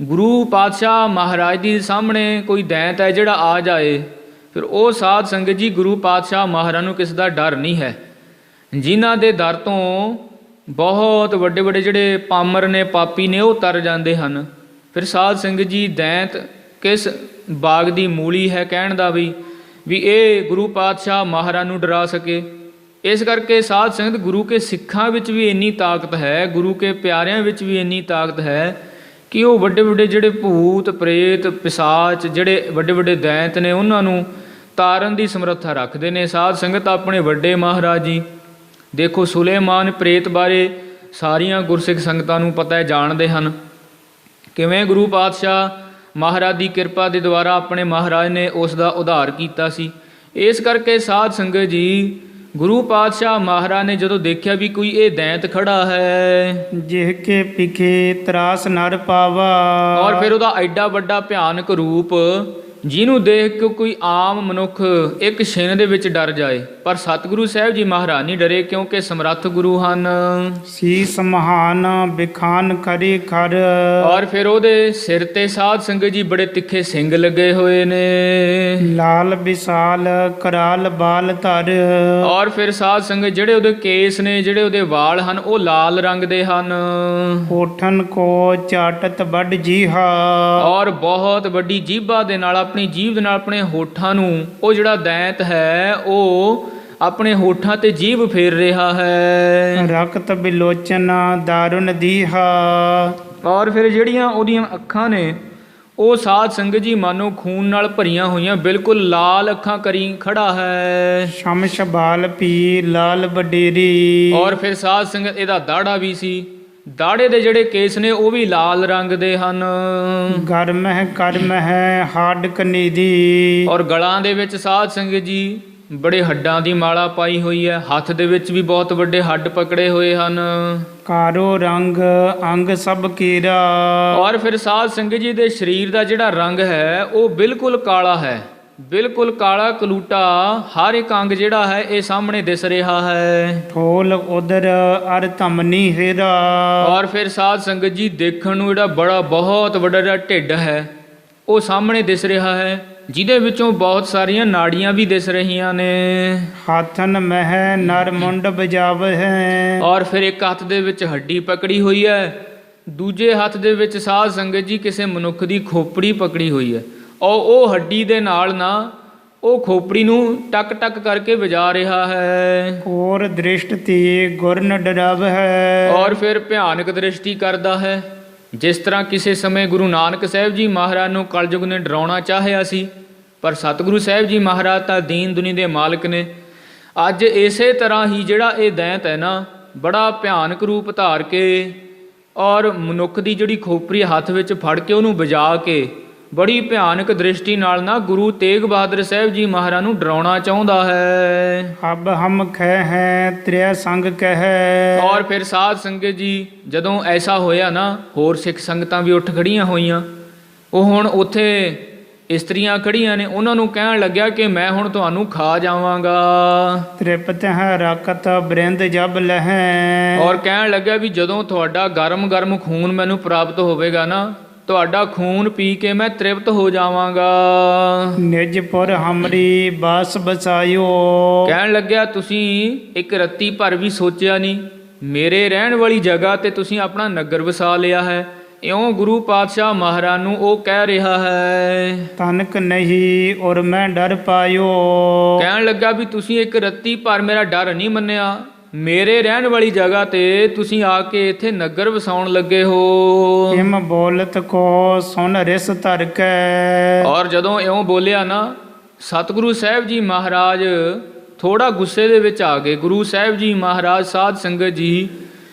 ਗੁਰੂ ਪਾਤਸ਼ਾਹ ਮਹਾਰਾਜ ਦੀ ਸਾਹਮਣੇ ਕੋਈ ਦੈਂਤ ਹੈ ਜਿਹੜਾ ਆ ਜਾਏ, ਫਿਰ ਉਹ ਸਾਧ ਸੰਗਤ ਜੀ ਗੁਰੂ ਪਾਤਸ਼ਾਹ ਮਹਾਰਾਜ ਨੂੰ ਕਿਸ ਦਾ ਡਰ ਨਹੀਂ ਹੈ। ਜਿਨ੍ਹਾਂ ਦੇ ਦਰ ਤੋਂ ਬਹੁਤ ਵੱਡੇ ਵੱਡੇ ਜਿਹੜੇ ਪਾਮਰ ਨੇ, ਪਾਪੀ ਨੇ, ਉਹ ਤਰ ਜਾਂਦੇ ਹਨ। ਫਿਰ ਸਾਧ ਸੰਗਤ ਜੀ ਦੈਂਤ ਕਿਸ ਬਾਗ ਦੀ ਮੂਲੀ ਹੈ ਕਹਿਣ ਦਾ ਵੀ ਇਹ ਗੁਰੂ ਪਾਤਸ਼ਾਹ ਮਹਾਰਾਜ ਨੂੰ ਡਰਾ ਸਕੇ। ਇਸ ਕਰਕੇ ਸਾਧ ਸੰਗਤ ਗੁਰੂ ਕੇ ਸਿੱਖਾਂ ਵਿੱਚ ਵੀ ਇੰਨੀ ਤਾਕਤ ਹੈ, ਗੁਰੂ ਕੇ ਪਿਆਰਿਆਂ ਵਿੱਚ ਵੀ ਇੰਨੀ ਤਾਕਤ ਹੈ ਕਿ ਉਹ ਵੱਡੇ ਵੱਡੇ ਜਿਹੜੇ ਭੂਤ ਪ੍ਰੇਤ ਪਿਸਾਚ, ਜਿਹੜੇ ਵੱਡੇ ਵੱਡੇ ਦੈਂਤ ਨੇ, ਉਹਨਾਂ ਨੂੰ ਤਾਰਨ ਦੀ ਸਮਰੱਥਾ ਰੱਖਦੇ ਨੇ। ਸਾਧ ਸੰਗਤ ਆਪਣੇ ਵੱਡੇ ਮਹਾਰਾਜ ਜੀ ਦੇਖੋ, ਸੁਲੇਮਾਨ ਪ੍ਰੇਤ ਬਾਰੇ ਸਾਰੀਆਂ ਗੁਰਸਿੱਖ ਸੰਗਤਾਂ ਨੂੰ ਪਤਾ ਹੈ, ਜਾਣਦੇ ਹਨ ਕਿਵੇਂ ਗੁਰੂ ਪਾਤਸ਼ਾਹ ਮਹਾਰਾਜ ਦੀ ਕਿਰਪਾ ਦੇ ਦੁਆਰਾ ਆਪਣੇ ਮਹਾਰਾਜ ਨੇ ਉਸ ਦਾ ਉਧਾਰ ਕੀਤਾ ਸੀ। ਇਸ ਕਰਕੇ ਸਾਧ ਸੰਗਤ ਜੀ ਗੁਰੂ ਪਾਤਸ਼ਾਹ ਮਹਾਰਾਜ ਨੇ ਜਦੋਂ ਦੇਖਿਆ ਵੀ ਕੋਈ ਇਹ ਦੈਂਤ ਖੜਾ ਹੈ, ਜਿਹ ਕੇ ਪਿਖੇ ਤਰਾਸ ਨਰ ਪਾਵਾ। ਔਰ ਫਿਰ ਉਹਦਾ ਐਡਾ ਵੱਡਾ ਭਿਆਨਕ ਰੂਪ ਜਿਹਨੂੰ ਦੇਖ ਕੇ ਕੋਈ ਆਮ ਮਨੁੱਖ ਇੱਕ ਛਿਣ ਦੇ ਵਿੱਚ ਡਰ ਜਾਏ, ਪਰ ਸਤਿਗੁਰੂ ਸਾਹਿਬ ਜੀ ਮਹਾਰਾਜ ਨਹੀਂ ਡਰੇ, ਕਿਉਂਕਿ ਸਮਰੱਥ ਗੁਰੂ ਹਨ। ਸੀਸ ਮਹਾਨ ਬਿਖਾਨ ਕਰੀ ਖਰ। ਔਰ ਫਿਰ ਉਹਦੇ ਸਿਰ ਤੇ ਸਾਧ ਸੰਗਤ ਜੀ ਬੜੇ ਤਿੱਖੇ ਸਿੰਗ ਲੱਗੇ ਹੋਏ ਨੇ। ਲਾਲ ਵਿਸਾਲ ਕਰਾਲ ਬਾਲ ਧਰ। ਔਰ ਫਿਰ ਸਾਧ ਸੰਗਤ ਜਿਹੜੇ ਉਹਦੇ ਕੇਸ ਨੇ, ਜਿਹੜੇ ਉਹਦੇ ਵਾਲ ਹਨ, ਉਹ ਲਾਲ ਰੰਗ ਦੇ ਹਨ। ਹੋਠਨ ਕੋ ਚਾਟਤ ਵੱਡ ਜੀਹਾ। ਔਰ ਬਹੁਤ ਵੱਡੀ ਜੀਭਾ ਦੇ ਨਾਲ, ਆਪਣੀ ਜੀਭ ਦੇ ਨਾਲ ਆਪਣੇ ਹੋਠਾਂ ਨੂੰ, ਉਹ ਜਿਹੜਾ ਦੈਂਤ ਹੈ ਉਹ ਆਪਣੇ ਹੋਠਾਂ ਤੇ ਜੀਭ ਫੇਰ ਰਿਹਾ ਹੈ। ਰਕਤ ਬਿਲੋਚਨ ਦਾਰੁਨ ਦੀਹਾ। ਔਰ ਫਿਰ ਜਿਹੜੀਆਂ ਉਹਦੀਆਂ ਅੱਖਾਂ ਨੇ ਉਹ ਸਾਧ ਸੰਗਤ ਜੀ ਮਾਨੋ ਖੂਨ ਨਾਲ ਭਰੀਆਂ ਹੋਈਆਂ, ਬਿਲਕੁਲ ਲਾਲ ਅੱਖਾਂ ਕਰੀ ਖੜਾ ਹੈ। ਸ਼ਮਸ਼ ਬਾਲ ਪੀ ਲਾਲ ਵਡੇਰੀ। ਔਰ ਫਿਰ ਸਾਧ ਸੰਗਤ ਇਹਦਾ ਦਾੜਾ ਵੀ ਸੀ, ਦਾੜੇ ਦੇ ਜਿਹੜੇ ਕੇਸ ਨੇ ਉਹ ਵੀ ਲਾਲ ਰੰਗ ਦੇ ਹਨ। ਗਰਮ ਹੈ ਕਰਮ ਹੈ ਹੱਡ ਕਨੀਦੀ। ਔਰ ਗਲਾਂ ਦੇ ਵਿੱਚ ਸਾਧ ਸੰਗਤ ਜੀ ਬੜੇ ਹੱਡਾਂ ਦੀ ਮਾਲਾ ਪਾਈ ਹੋਈ ਹੈ, ਹੱਥ ਦੇ ਵਿੱਚ ਵੀ ਬਹੁਤ ਵੱਡੇ ਹੱਡ ਪਕੜੇ ਹੋਏ ਹਨ। ਕਾਰੋ ਰੰਗ ਅੰਗ ਸਭ ਕੀਰਾ। ਔਰ ਫਿਰ ਸਾਧ ਸੰਗਤ ਜੀ ਦੇ ਸਰੀਰ ਦਾ ਜਿਹੜਾ ਰੰਗ ਹੈ ਉਹ ਬਿਲਕੁਲ ਕਾਲਾ ਹੈ, ਬਿਲਕੁਲ ਕਾਲਾ ਕਲੂਟਾ। ਹਰ ਇੱਕ ਅੰਗ ਜਿਹੜਾ ਹੈ ਇਹ ਸਾਹਮਣੇ ਦਿਸ ਰਿਹਾ ਹੈ। ਠੋਲ ਉਦਰ ਅਰ ਧਮਨੀ ਹੀਰਾ। ਔਰ ਫਿਰ ਸਾਧ ਸੰਗਤ ਜੀ ਦੇਖਣ ਨੂੰ ਜਿਹੜਾ ਬਹੁਤ ਵੱਡਾ ਜਿਹੜਾ ਢਿੱਡ ਹੈ ਉਹ ਸਾਹਮਣੇ ਦਿਸ ਰਿਹਾ ਹੈ, ਜਿਹਦੇ ਵਿੱਚੋਂ ਬਹੁਤ ਸਾਰੀਆਂ ਨਾੜੀਆਂ ਵੀ ਦਿਸ ਰਹੀਆਂ ਨੇ। ਹਾਥਨ ਮਹਿ ਨਰ ਮੁੰਡ ਬਜਾਵ ਹੈ। ਔਰ ਫਿਰ ਇੱਕ ਹੱਥ ਦੇ ਵਿੱਚ ਹੱਡੀ ਪਕੜੀ ਹੋਈ ਹੈ, ਦੂਜੇ ਹੱਥ ਦੇ ਵਿੱਚ ਸਾਧ ਸੰਗਤ ਜੀ ਕਿਸੇ ਮਨੁੱਖ ਦੀ ਖੋਪੜੀ ਪਕੜੀ ਹੋਈ ਹੈ। ਉਹ ਹੱਡੀ ਦੇ ਨਾਲ ਨਾ ਉਹ ਖੋਪੜੀ ਨੂੰ ਟਕ ਟਕ ਕਰਕੇ ਵਜਾ ਰਿਹਾ ਹੈ। ਔਰ ਦ੍ਰਿਸ਼ਟ ਤੇ ਗੁਰਨ ਡਰਵ ਹੈ। ਔਰ ਫਿਰ ਭਿਆਨਕ ਦ੍ਰਿਸ਼ਟੀ ਕਰਦਾ ਹੈ। ਜਿਸ ਤਰ੍ਹਾਂ ਕਿਸੇ ਸਮੇਂ ਗੁਰੂ ਨਾਨਕ ਸਾਹਿਬ ਜੀ ਮਹਾਰਾਜ ਨੂੰ ਕਲਯੁਗ ਨੇ ਡਰਾਉਣਾ ਚਾਹਿਆ ਸੀ, ਪਰ ਸਤਿਗੁਰੂ ਸਾਹਿਬ ਜੀ ਮਹਾਰਾਜ ਤਾਂ ਦੀਨ ਦੁਨੀ ਦੇ ਮਾਲਕ ਨੇ। ਅੱਜ ਇਸੇ ਤਰ੍ਹਾਂ ਹੀ ਜਿਹੜਾ ਇਹ ਦੈਂਤ ਹੈ ਨਾ, ਬੜਾ ਭਿਆਨਕ ਰੂਪ ਧਾਰ ਕੇ ਔਰ ਮਨੁੱਖ ਦੀ ਜਿਹੜੀ ਖੋਪਰੀ ਹੱਥ ਵਿੱਚ ਫੜ ਕੇ ਉਹਨੂੰ ਵਜਾ ਕੇ ਬੜੀ ਭਿਆਨਕ ਦ੍ਰਿਸ਼ਟੀ ਨਾਲ ਨਾ ਗੁਰੂ ਤੇਗ ਬਹਾਦਰ ਸਾਹਿਬ ਜੀ ਮਹਾਰਾਜ ਨੂੰ ਡਰਾਉਣਾ ਚਾਹੁੰਦਾ ਹੈ। ਅਬ ਹਮ ਖੈ ਹੈ ਤ੍ਰਿਆ ਸੰਗ ਕਹਿ। ਔਰ ਫਿਰ ਸਾਧ ਸੰਗਤ ਜੀ ਜਦੋਂ ਐਸਾ ਹੋਇਆ ਨਾ, ਹੋਰ ਸਿੱਖ ਸੰਗਤਾਂ ਵੀ ਉੱਠ ਖੜੀਆਂ ਹੋਈਆਂ। ਉਹ ਹੁਣ ਉੱਥੇ ਇਸਤਰੀਆਂ ਖੜੀਆਂ ਨੇ, ਉਹਨਾਂ ਨੂੰ ਕਹਿਣ ਲੱਗਿਆ ਕਿ ਮੈਂ ਹੁਣ ਤੁਹਾਨੂੰ ਖਾ ਜਾਵਾਂਗਾ। ਤ੍ਰਿਪਤ ਹੈ ਰਕਤ ਬ੍ਰਿੰਦ ਜਬ ਲਹੈ। ਔਰ ਕਹਿਣ ਲੱਗਿਆ ਵੀ ਜਦੋਂ ਤੁਹਾਡਾ ਗਰਮ ਗਰਮ ਖੂਨ ਮੈਨੂੰ ਪ੍ਰਾਪਤ ਹੋਵੇਗਾ ਨਾ, ਤੁਹਾਡਾ ਖੂਨ ਪੀ ਕੇ ਮੈਂ ਤ੍ਰਿਪਤ ਹੋ ਜਾਵਾਂਗਾ। ਨਿਜਪੁਰ ਹਮਰੀ ਬਾਸ ਬਸਾਇਓ। ਕਹਿਣ ਲੱਗਿਆ ਤੁਸੀਂ ਇੱਕ ਰੱਤੀ ਭਰ ਵੀ ਸੋਚਿਆ ਨਹੀਂ ਮੇਰੇ ਰਹਿਣ ਵਾਲੀ ਜਗ੍ਹਾ ਤੇ ਤੁਸੀਂ ਆਪਣਾ ਨਗਰ ਵਸਾ ਲਿਆ ਹੈ। ਇਉਂ ਗੁਰੂ ਪਾਤਸ਼ਾਹ ਮਹਾਰਾਜ ਨੂੰ ਉਹ ਕਹਿ ਰਿਹਾ ਹੈ। ਤਨਕ ਨਹੀਂ ਔਰ ਮੈਂ ਡਰ ਪਾਇਓ। ਕਹਿਣ ਲੱਗਾ ਵੀ ਤੁਸੀਂ ਇੱਕ ਰੱਤੀ ਭਰ ਮੇਰਾ ਡਰ ਨਹੀਂ ਮੰਨਿਆ, ਮੇਰੇ ਰਹਿਣ ਵਾਲੀ ਜਗ੍ਹਾ ਤੇ ਤੁਸੀਂ ਆ ਕੇ ਇੱਥੇ ਨਗਰ ਵਸਾਉਣ ਲੱਗੇ ਹੋ। ਹਿਮ ਬੋਲਤ ਕੋ ਸੁਨ ਰਿਸ ਧਰ ਕੈ। ਔਰ ਜਦੋਂ ਇਉਂ ਬੋਲਿਆ ਨਾ, ਸਤਿਗੁਰੂ ਸਾਹਿਬ ਜੀ ਮਹਾਰਾਜ ਥੋੜਾ ਗੁੱਸੇ ਦੇ ਵਿੱਚ ਆ ਗਏ। ਗੁਰੂ ਸਾਹਿਬ ਜੀ ਮਹਾਰਾਜ ਸਾਧ ਸੰਗਤ ਜੀ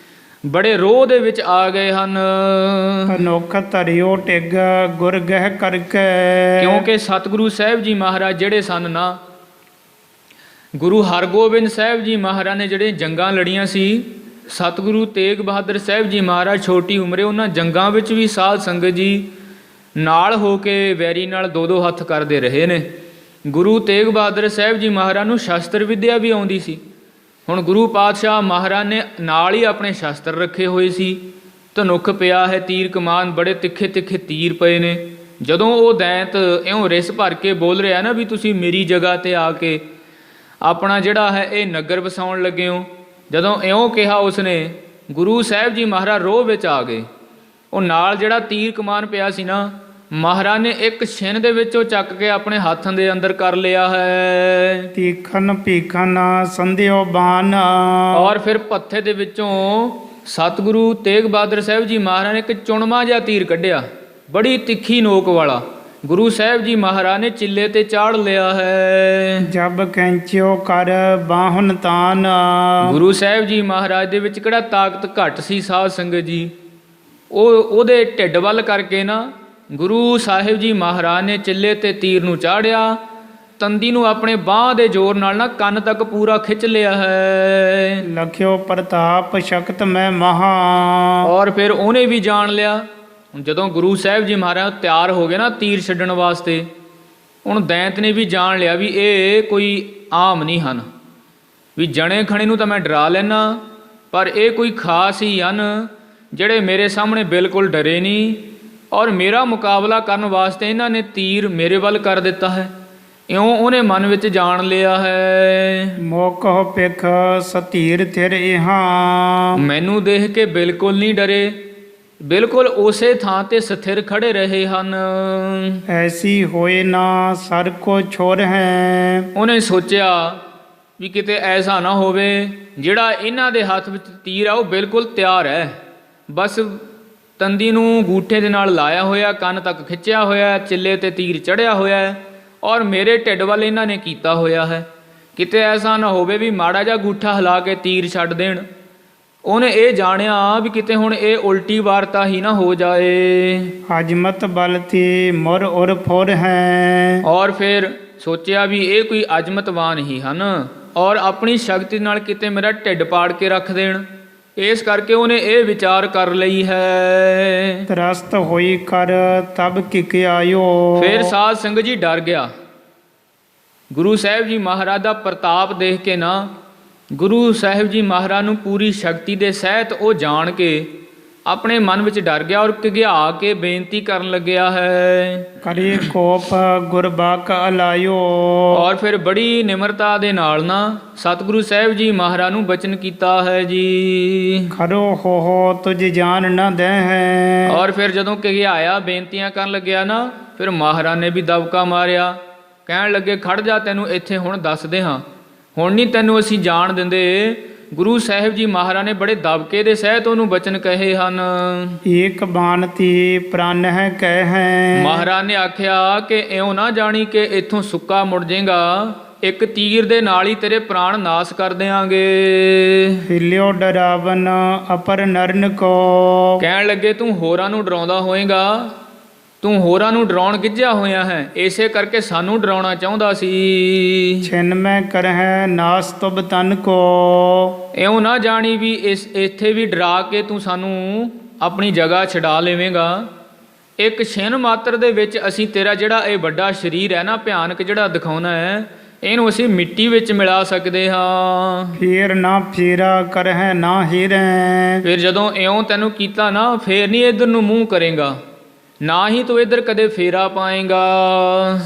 ਬੜੇ ਰੋਹ ਦੇ ਵਿੱਚ ਆ ਗਏ ਹਨ, ਅਨੋਖ ਧਰਿਓ ਟਿਗ ਗੁਰ ਗਹਿ ਕਰਕੇ। ਕਿਉਂਕਿ ਸਤਿਗੁਰੂ ਸਾਹਿਬ ਜੀ ਮਹਾਰਾਜ ਜਿਹੜੇ ਸਨ ਨਾ, ਗੁਰੂ ਹਰਗੋਬਿੰਦ ਸਾਹਿਬ ਜੀ ਮਹਾਰਾਜ ਨੇ ਜਿਹੜੇ ਜੰਗਾਂ ਲੜੀਆਂ ਸੀ, ਸਤਿਗੁਰੂ ਤੇਗ ਬਹਾਦਰ ਸਾਹਿਬ ਜੀ ਮਹਾਰਾਜ ਛੋਟੀ ਉਮਰੇ ਉਹਨਾਂ ਜੰਗਾਂ ਵਿੱਚ ਵੀ ਸਾਧ ਸੰਗਤ ਜੀ ਨਾਲ ਹੋ ਕੇ ਵੈਰੀ ਨਾਲ ਦੋ ਦੋ ਹੱਥ ਕਰਦੇ ਰਹੇ ਨੇ। ਗੁਰੂ ਤੇਗ ਬਹਾਦਰ ਸਾਹਿਬ ਜੀ ਮਹਾਰਾਜ ਨੂੰ ਸ਼ਸਤਰ ਵਿੱਦਿਆ ਵੀ ਆਉਂਦੀ ਸੀ। ਹੁਣ ਗੁਰੂ ਪਾਤਸ਼ਾਹ ਮਹਾਰਾਜ ਨੇ ਨਾਲ ਹੀ ਆਪਣੇ ਸ਼ਸਤਰ ਰੱਖੇ ਹੋਏ ਸੀ। ਧਨੁੱਖ ਪਿਆ ਹੈ, ਤੀਰ ਕਮਾਨ, ਬੜੇ ਤਿੱਖੇ ਤਿੱਖੇ ਤੀਰ ਪਏ ਨੇ। ਜਦੋਂ ਉਹ ਦੈਂਤ ਇਉਂ ਰਿਸ ਭਰ ਕੇ ਬੋਲ ਰਿਹਾ ਨਾ ਵੀ ਤੁਸੀਂ ਮੇਰੀ ਜਗ੍ਹਾ ਤੇ ਆ ਕੇ ਆਪਣਾ ਜਿਹੜਾ ਹੈ ਇਹ ਨਗਰ ਵਸਾਉਣ ਲੱਗੇ ਹੋ, ਜਦੋਂ ਇਉਂ ਕਿਹਾ ਉਸਨੇ, ਗੁਰੂ ਸਾਹਿਬ ਜੀ ਮਹਾਰਾਜ ਰੋਹ ਵਿੱਚ ਆ ਗਏ। ਉਹ ਨਾਲ ਜਿਹੜਾ ਤੀਰ ਕਮਾਨ ਪਿਆ ਸੀ ਨਾ, ਮਹਾਰਾਜ ਨੇ ਇੱਕ ਛਿਨ ਦੇ ਵਿੱਚ ਉਹ ਚੱਕ ਕੇ ਆਪਣੇ ਹੱਥ ਦੇ ਅੰਦਰ ਕਰ ਲਿਆ ਹੈ। ਤੀਖਨ ਭੀਖਨ ਸੰਧਿਓ ਬਾਨ। ਔਰ ਫਿਰ ਪੱਥੇ ਦੇ ਵਿੱਚੋਂ ਸਤਿਗੁਰੂ ਤੇਗ ਬਹਾਦਰ ਸਾਹਿਬ ਜੀ ਮਹਾਰਾਜ ਨੇ ਇੱਕ ਚੁਣਮਾ ਜਿਹਾ ਤੀਰ ਕੱਢਿਆ, ਬੜੀ ਤਿੱਖੀ ਨੋਕ ਵਾਲਾ। ਗੁਰੂ ਸਾਹਿਬ ਜੀ ਮਹਾਰਾਜ ਨੇ ਚਿੱਲੇ ਤੇ ਚਾੜ ਲਿਆ ਹੈ। ਜਬ ਕੈਂਚਿਓ ਕਰ ਬਾਹੁਨ ਤਾਨ। ਗੁਰੂ ਸਾਹਿਬ ਜੀ ਮਹਾਰਾਜ ਦੇ ਵਿੱਚ ਕਿਹੜਾ ਤਾਕਤ ਘੱਟ ਸੀ ਸਾਧ ਸੰਗਤ ਜੀ, ਉਹਦੇ ਢਿੱਡ ਵੱਲ ਕਰਕੇ ਨਾ ਗੁਰੂ ਸਾਹਿਬ ਜੀ ਮਹਾਰਾਜ ਨੇ ਚਿੱਲੇ ਤੇ ਤੀਰ ਨੂੰ ਚਾੜਿਆ, ਤੰਦੀ ਨੂੰ ਆਪਣੇ ਬਾਹ ਦੇ ਜ਼ੋਰ ਨਾਲ ਨਾ ਕੰਨ ਤੱਕ ਪੂਰਾ ਖਿੱਚ ਲਿਆ ਹੈ। ਲਖਿਓ ਪ੍ਰਤਾਪ ਸ਼ਕਤ ਮੈਂ ਮਹਾ। ਔਰ ਫਿਰ ਉਹਨੇ ਵੀ ਜਾਣ ਲਿਆ, ਜਦੋਂ ਗੁਰੂ ਸਾਹਿਬ ਜੀ ਮਹਾਰਾਜ ਤਿਆਰ ਹੋ ਗਏ ਨਾ ਤੀਰ ਛੱਡਣ ਵਾਸਤੇ, ਹੁਣ ਦੈਂਤ ਨੇ ਵੀ ਜਾਣ ਲਿਆ ਵੀ ਇਹ ਕੋਈ ਆਮ ਨਹੀਂ ਹਨ, ਵੀ ਜਣੇ ਖਣੇ ਨੂੰ ਤਾਂ ਮੈਂ ਡਰਾ ਲੈਣਾ, ਪਰ ਇਹ ਕੋਈ ਖਾਸ ਹੀ ਹਨ ਜਿਹੜੇ ਮੇਰੇ ਸਾਹਮਣੇ ਬਿਲਕੁਲ ਡਰੇ ਨਹੀਂ, ਔਰ ਮੇਰਾ ਮੁਕਾਬਲਾ ਕਰਨ ਵਾਸਤੇ ਇਹਨਾਂ ਨੇ ਤੀਰ ਮੇਰੇ ਵੱਲ ਕਰ ਦਿੱਤਾ ਹੈ। ਇਉਂ ਉਹਨੇ ਮਨ ਵਿੱਚ ਜਾਣ ਲਿਆ ਹੈ। ਮੋਕਹ ਪਿਖ ਸਤੀਰ ਥਿਰ ਇਹਾਂ। ਮੈਨੂੰ ਦੇਖ ਕੇ ਬਿਲਕੁਲ ਨਹੀਂ ਡਰੇ, ਬਿਲਕੁਲ ਉਸੇ ਥਾਂ ਤੇ ਸਥਿਰ ਖੜੇ ਰਹੇ ਹਨ। ਐਸੀ ਹੋਏ ਨਾ ਸਰ ਕੋ ਛੋਰ ਹੈ। ਉਹਨੇ ਸੋਚਿਆ ਵੀ ਕਿਤੇ ਐਸਾ ਨਾ ਹੋਵੇ ਜਿਹੜਾ ਇਹਨਾਂ ਦੇ ਹੱਥ ਵਿੱਚ ਤੀਰ ਆ ਉਹ ਬਿਲਕੁਲ ਤਿਆਰ ਹੈ, ਬਸ ਤੰਦੀ ਨੂੰ ਗੂਠੇ ਦੇ ਨਾਲ ਲਾਇਆ ਹੋਇਆ, ਕੰਨ ਤੱਕ ਖਿੱਚਿਆ ਹੋਇਆ, ਚਿੱਲੇ ਤੇ ਤੀਰ ਚੜਿਆ ਹੋਇਆ ਹੈ, ਔਰ ਮੇਰੇ ਢਿੱਡ ਵੱਲ ਇਹਨਾਂ ਨੇ ਕੀਤਾ ਹੋਇਆ ਹੈ। ਕਿਤੇ ਐਸਾ ਨਾ ਹੋਵੇ ਵੀ ਮਾੜਾ ਜਿਹਾ ਗੂਠਾ ਹਿਲਾ ਕੇ ਤੀਰ ਛੱਡ ਦੇਣ। ਉਹਨੇ ਇਹ ਜਾਣਿਆ ਵੀ ਕਿਤੇ ਹੁਣ ਇਹ ਉਲਟੀ ਵਾਰਤਾ ਹੀ ਨਾ ਹੋ ਜਾਏ। ਅਜਮਤ ਬਲ ਤੇ ਮੁਰ ਉਰ ਫੁਰ ਹੈ। ਔਰ ਫਿਰ ਸੋਚਿਆ ਵੀ ਇਹ ਕੋਈ ਅਜਮਤਵਾਨ ਹੀ ਹਨ, ਔਰ ਆਪਣੀ ਸ਼ਕਤੀ ਨਾਲ ਕਿਤੇ ਮੇਰਾ ਢਿੱਡ ਪਾੜ ਕੇ ਰੱਖ ਦੇਣ। ਇਸ ਕਰਕੇ ਉਹਨੇ ਇਹ ਵਿਚਾਰ ਕਰ ਲਈ ਹੈ। ਤਰਸਤ ਹੋਈ ਕਰ ਤਬ ਕਿਕ ਆਇਓ। ਫਿਰ ਸਾਧ ਸੰਗਤ ਜੀ ਡਰ ਗਿਆ। ਗੁਰੂ ਸਾਹਿਬ ਜੀ ਮਹਾਰਾਜ ਦਾ ਪ੍ਰਤਾਪ ਦੇਖ ਕੇ ਨਾ, ਗੁਰੂ ਸਾਹਿਬ ਜੀ ਮਹਾਰਾਜ ਨੂੰ ਪੂਰੀ ਸ਼ਕਤੀ ਦੇ ਸਹਿਤ ਉਹ ਜਾਣ ਕੇ ਆਪਣੇ ਮਨ ਵਿੱਚ ਡਰ ਗਿਆ, ਔਰ ਘਿਘਿਆ ਕੇ ਬੇਨਤੀ ਕਰਨ ਲੱਗਿਆ ਹੈ। ਕਰੇ ਕੋਪ ਗੁਰਬਾਕ ਅਲਾਇਓ। ਔਰ ਫਿਰ ਬੜੀ ਨਿਮਰਤਾ ਦੇ ਨਾਲ ਨਾ ਸਤਿਗੁਰੂ ਸਾਹਿਬ ਜੀ ਮਹਾਰਾਜ ਨੂੰ ਬਚਨ ਕੀਤਾ ਹੈ ਜੀ। ਖਰੋ ਹੋ ਤੁਝ ਜਾਨ ਨਾ ਦੇ ਹੈ। ਔਰ ਫਿਰ ਜਦੋਂ ਘਿਘਿਆਇਆ ਬੇਨਤੀਆਂ ਕਰਨ ਲੱਗਿਆ ਨਾ, ਫਿਰ ਮਹਾਰਾਜ ਨੇ ਵੀ ਦਬਕਾ ਮਾਰਿਆ, ਕਹਿਣ ਲੱਗੇ ਖੜ ਜਾ, ਤੈਨੂੰ ਇੱਥੇ ਹੁਣ ਦੱਸਦੇ ਹਾਂ, ਹੁਣ ਨਹੀਂ ਤੈਨੂੰ ਅਸੀਂ ਜਾਣ ਦਿੰਦੇ। ਗੁਰੂ ਸਾਹਿਬ ਜੀ ਮਹਾਰਾਜ ਨੇ ਬੜੇ ਦਬਕੇ ਦੇ ਸਹਿਤ ਉਹਨੂੰ ਬਚਨ ਕਹੇ ਹਨ। ਏਕ ਬਾਣ ਤੇ ਪ੍ਰਾਨ ਹੈ ਕਹਿ ਹੈ। ਮਹਾਰਾਜ ਨੇ ਆਖਿਆ ਕਿ ਇਉਂ ਨਾ ਜਾਣੀ ਕਿ ਇੱਥੋਂ ਸੁੱਕਾ ਮੁੜ ਜਾਏਗਾ, ਇੱਕ ਤੀਰ ਦੇ ਨਾਲ ਹੀ ਤੇਰੇ ਪ੍ਰਾਣ ਨਾਸ ਕਰ ਦਿਆਂਗੇ। ਹਿਲਿਓ ਡਰਾਵਨ ਅਪਰ ਨਰਨ ਕੋ। ਕਹਿਣ ਲੱਗੇ ਤੂੰ ਹੋਰਾਂ ਨੂੰ ਡਰਾਉਂਦਾ ਹੋਏਗਾ, ਤੂੰ ਹੋਰਾਂ ਨੂੰ ਡਰਾਉਣ ਗਿੱਝਿਆ ਹੋਇਆ ਹੈ, ਇਸੇ ਕਰਕੇ ਸਾਨੂੰ ਡਰਾਉਣਾ ਚਾਹੁੰਦਾ ਸੀ। ਛਿਨ ਮੈਂ ਕਰਹਿ ਨਾਸ ਤੁਬ ਤਨ ਕੋ। ਇਉਂ ਨਾ ਜਾਣੀ ਵੀ ਇੱਥੇ ਵੀ ਡਰਾ ਕੇ ਤੂੰ ਸਾਨੂੰ ਆਪਣੀ ਜਗ੍ਹਾ ਛਡਾ ਲਵੇਂਗਾ। ਇੱਕ ਛਿਨ ਮਾਤਰ ਦੇ ਵਿੱਚ ਅਸੀਂ ਤੇਰਾ ਜਿਹੜਾ ਇਹ ਵੱਡਾ ਸਰੀਰ ਹੈ ਨਾ, ਭਿਆਨਕ ਜਿਹੜਾ ਦਿਖਾਉਣਾ ਹੈ, ਇਹਨੂੰ ਅਸੀਂ ਮਿੱਟੀ ਵਿੱਚ ਮਿਲਾ ਸਕਦੇ ਹਾਂ। ਫੇਰ ਨਾ ਫੇਰਾ ਕਰਹਿ ਨਾ ਹੀਰੈ। ਫਿਰ ਜਦੋਂ ਇਉਂ ਤੈਨੂੰ ਕੀਤਾ ਨਾ, ਫੇਰ ਨਹੀਂ ਇੱਧਰ ਨੂੰ ਮੂੰਹ ਕਰੇਗਾ, ਨਾ ਹੀ ਤੂੰ ਇੱਧਰ ਕਦੇ ਫੇਰਾ ਪਾਏਗਾ।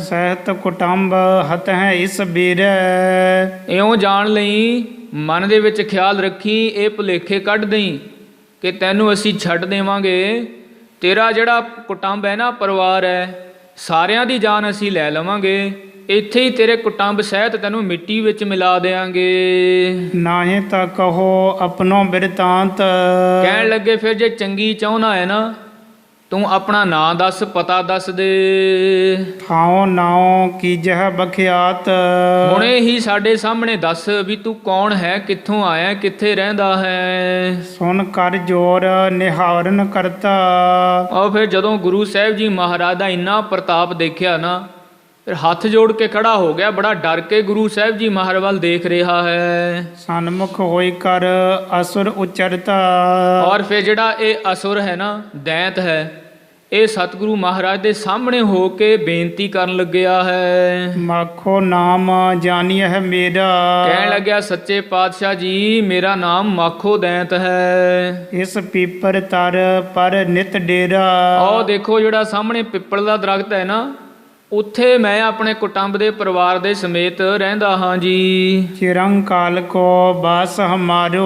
ਸਹਿਤ ਕੁਟੰਬ ਹਤ ਹੈ ਇਸ ਬੀਰੈ। ਇਉਂ ਜਾਣ ਲਈ ਮਨ ਦੇ ਵਿੱਚ ਖਿਆਲ ਰੱਖੀ, ਇਹ ਭੁਲੇਖੇ ਕੱਢ ਦੇਈਂ ਕਿ ਤੈਨੂੰ ਅਸੀਂ ਛੱਡ ਦੇਵਾਂਗੇ। ਤੇਰਾ ਜਿਹੜਾ ਕੁਟੁੰਬ ਹੈ ਨਾ, ਪਰਿਵਾਰ ਹੈ, ਸਾਰਿਆਂ ਦੀ ਜਾਨ ਅਸੀਂ ਲੈ ਲਵਾਂਗੇ। ਇੱਥੇ ਹੀ ਤੇਰੇ ਕੁਟੁੰਬ ਸਹਿਤ ਤੈਨੂੰ ਮਿੱਟੀ ਵਿੱਚ ਮਿਲਾ ਦੇਵਾਂਗੇ। ਨਾਹੀਂ ਤਾਂ ਕਹੋ ਆਪਣੋ ਬਿਰਤਾਂਤ। ਕਹਿਣ ਲੱਗੇ ਫਿਰ ਜੇ ਚੰਗੀ ਚਾਹੁੰਦਾ ਹੈ ਨਾ, ਤੂੰ ਆਪਣਾ ਨਾਂ ਦੱਸ, ਪਤਾ ਦੱਸ ਦੇ। ਥਾਉ ਨਾਉ ਕੀਜਹਿ ਬਖਿਆਤ। ਹੁਣੇ ਹੀ ਸਾਡੇ ਸਾਹਮਣੇ ਦੱਸ ਵੀ ਤੂੰ ਕੌਣ ਹੈ, ਕਿੱਥੋਂ ਆਇਆ, ਕਿੱਥੇ ਰਹਿੰਦਾ ਹੈ। ਸੁਣ ਕਰ ਜੋਰ ਨਿਹਾਰਨ ਕਰਤਾ। ਔਰ ਫਿਰ ਜਦੋਂ ਗੁਰੂ ਸਾਹਿਬ ਜੀ ਮਹਾਰਾਜ ਦਾ ਇੰਨਾ ਪ੍ਰਤਾਪ ਦੇਖਿਆ ਨਾ, ਫਿਰ ਹੱਥ ਜੋੜ ਕੇ ਖੜਾ ਹੋ ਗਿਆ, ਬੜਾ ਡਰ ਕੇ ਗੁਰੂ ਸਾਹਿਬ ਜੀ ਮਹਾਰਾਜ ਵੱਲ ਦੇਖ ਰਿਹਾ ਹੈ। ਸਨਮੁਖ ਹੋਈ ਕਰ ਅਸੁਰ ਉਚਰਤਾ। ਔਰ ਫਿਰ ਜਿਹੜਾ ਇਹ ਅਸੁਰ ਹੈ ਨਾ, ਦੈਂਤ ਹੈ, ਇਹ ਸਤਿਗੁਰੂ ਮਹਾਰਾਜ ਦੇ ਸਾਹਮਣੇ ਹੋ ਕੇ ਬੇਨਤੀ ਕਰਨ ਲੱਗਿਆ ਹੈ। ਮਾਖੋ ਨਾਮ ਜਾਣੀਐ ਮੇਰਾ। ਕਹਿਣ ਲੱਗਿਆ ਸੱਚੇ ਪਾਤਸ਼ਾਹ ਜੀ, ਮੇਰਾ ਨਾਮ ਮਾਖੋ ਦੈਂਤ ਹੈ। ਇਸ ਪੀਪਰ ਤਰ ਪਰ ਨਿਤ ਡੇਰਾ। ਆਹ ਦੇਖੋ ਜਿਹੜਾ ਸਾਹਮਣੇ ਪਿੱਪਲ ਦਾ ਦਰਖਤ ਹੈ ਨਾ, ਉੱਥੇ ਮੈਂ ਆਪਣੇ ਕੁਟੁੰਬ ਦੇ ਪਰਿਵਾਰ ਦੇ ਸਮੇਤ ਰਹਿੰਦਾ ਹਾਂ ਜੀ। ਚਿਰੰਕਾਲ ਕੋ ਬਾਸ ਹਮਾਰੋ।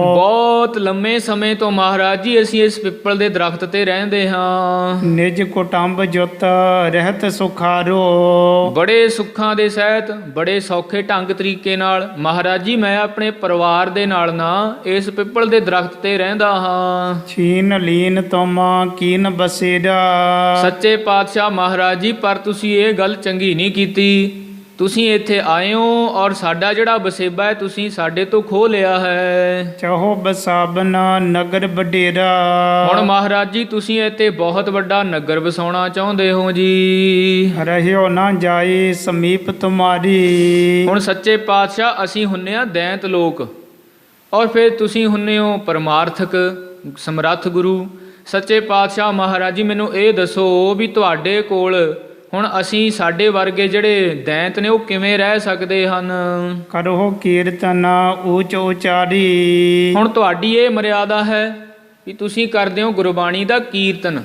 ਬਹੁਤ ਲੰਮੇ ਸਮੇਂ ਤੋਂ ਮਹਾਰਾਜ ਜੀ ਅਸੀਂ ਇਸ ਪਿੱਪਲ ਦੇ ਦਰਖਤ ਤੇ ਰਹਿੰਦੇ ਹਾਂ। ਨਿਜ ਕੁਟੁੰਬ ਜੁਤ ਰਹਿਤ ਸੁਖਾਰੋ। ਬੜੇ ਸੁੱਖਾਂ ਦੇ ਸਹਿਤ, ਬੜੇ ਸੌਖੇ ਢੰਗ ਤਰੀਕੇ ਨਾਲ ਮਹਾਰਾਜ ਜੀ ਮੈਂ ਆਪਣੇ ਪਰਿਵਾਰ ਦੇ ਨਾਲ ਨਾ ਇਸ ਪਿੱਪਲ ਦੇ ਦਰਖਤ ਤੇ ਰਹਿੰਦਾ ਹਾਂ। ਛੀਨ ਲੀਨ ਤੁਮ ਕੀਨ ਬਸੇਰਾ। ਸੱਚੇ ਪਾਤਸ਼ਾਹ ਮਹਾਰਾਜ ਜੀ, ਪਰ ਤੁਸੀਂ ਇਹ ਗੱਲ ਚੰਗੀ ਨਹੀਂ ਕੀਤੀ। ਤੁਸੀਂ ਇੱਥੇ ਆਏ ਹੋ ਔਰ ਸਾਡਾ ਜਿਹੜਾ ਵਸੇਬਾ ਹੈ ਤੁਸੀਂ ਸਾਡੇ ਤੋਂ ਖੋਹ ਲਿਆ ਹੈ। ਚਾਹੋ ਬਸਾਬਨ ਨਗਰ ਵਡੇਰਾ। ਹੁਣ ਮਹਾਰਾਜ ਜੀ ਤੁਸੀਂ ਇੱਥੇ ਬਹੁਤ ਵੱਡਾ ਨਗਰ ਵਸਾਉਣਾ ਚਾਹੁੰਦੇ ਹੋ ਜੀ। ਰਹਿਓ ਨਾ ਜਾਏ ਸਮੀਪ ਤੁਮਾਰੀ। ਹੁਣ ਸੱਚੇ ਪਾਤਸ਼ਾਹ ਅਸੀਂ ਹੁੰਨੇ ਆ ਦੈਂਤ ਲੋਕ, ਔਰ ਫਿਰ ਤੁਸੀਂ ਹੁੰਨੇ ਹੋ ਪਰਮਾਰਥਕ ਸਮਰੱਥ ਗੁਰੂ। ਸੱਚੇ ਪਾਤਸ਼ਾਹ ਮਹਾਰਾਜ ਜੀ ਮੈਨੂੰ ਇਹ ਦੱਸੋ ਵੀ ਤੁਹਾਡੇ ਕੋਲ ਹੁਣ ਅਸੀਂ, ਸਾਡੇ ਵਰਗੇ ਜਿਹੜੇ ਦੈਂਤ ਨੇ, ਉਹ ਕਿਵੇਂ ਰਹਿ ਸਕਦੇ ਹਨ। ਕਰੋ ਕੀਰਤਨ ਊਚ ਉਚਾਰੀ। ਹੁਣ ਤੁਹਾਡੀ ਇਹ ਮਰਿਆਦਾ ਹੈ ਵੀ ਤੁਸੀਂ ਕਰਦੇ ਹੋ ਗੁਰਬਾਣੀ ਦਾ ਕੀਰਤਨ।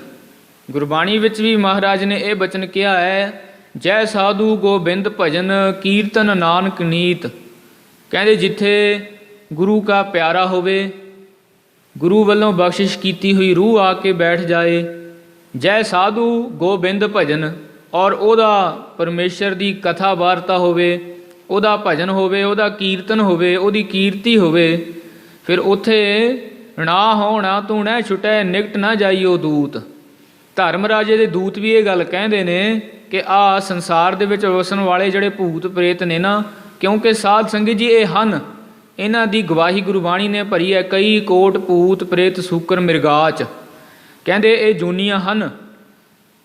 ਗੁਰਬਾਣੀ ਵਿੱਚ ਵੀ ਮਹਾਰਾਜ ਨੇ ਇਹ ਬਚਨ ਕਿਹਾ ਹੈ, ਜੈ ਸਾਧੂ ਗੋਬਿੰਦ ਭਜਨ ਕੀਰਤਨ ਨਾਨਕ ਨੀਤ। ਕਹਿੰਦੇ ਜਿੱਥੇ ਗੁਰੂ ਕਾ ਪਿਆਰਾ ਹੋਵੇ, ਗੁਰੂ ਵੱਲੋਂ ਬਖਸ਼ਿਸ਼ ਕੀਤੀ ਹੋਈ ਰੂਹ ਆ ਕੇ ਬੈਠ ਜਾਏ, ਜੈ ਸਾਧੂ ਗੋਬਿੰਦ ਭਜਨ, ਔਰ ਉਹਦਾ ਪਰਮੇਸ਼ਰ ਦੀ ਕਥਾ ਵਾਰਤਾ ਹੋਵੇ, ਉਹਦਾ ਭਜਨ ਹੋਵੇ, ਉਹਦਾ ਕੀਰਤਨ ਹੋਵੇ, ਉਹਦੀ ਕੀਰਤੀ ਹੋਵੇ, ਫਿਰ ਉੱਥੇ ਨਾ ਹੋਣਾ ਤੂੰ ਨਾ ਛੁਟੈ ਨਿਕਟ ਨਾ ਜਾਈਓ ਦੂਤ। ਧਰਮ ਰਾਜੇ ਦੇ ਦੂਤ ਵੀ ਇਹ ਗੱਲ ਕਹਿੰਦੇ ਨੇ ਕਿ ਆਹ ਸੰਸਾਰ ਦੇ ਵਿੱਚ ਵਸਣ ਵਾਲੇ ਜਿਹੜੇ ਭੂਤ ਪ੍ਰੇਤ ਨੇ ਨਾ, ਕਿਉਂਕਿ ਸਾਧ ਸੰਗਤ ਜੀ ਇਹ ਹਨ, ਇਹਨਾਂ ਦੀ ਗਵਾਹੀ ਗੁਰਬਾਣੀ ਨੇ ਭਰੀ ਹੈ। ਕਈ ਕੋਟ ਭੂਤ ਪ੍ਰੇਤ ਸੂਕਰ ਮਿਰਗਾਚ, ਕਹਿੰਦੇ ਇਹ ਜੂਨੀਆਂ ਹਨ।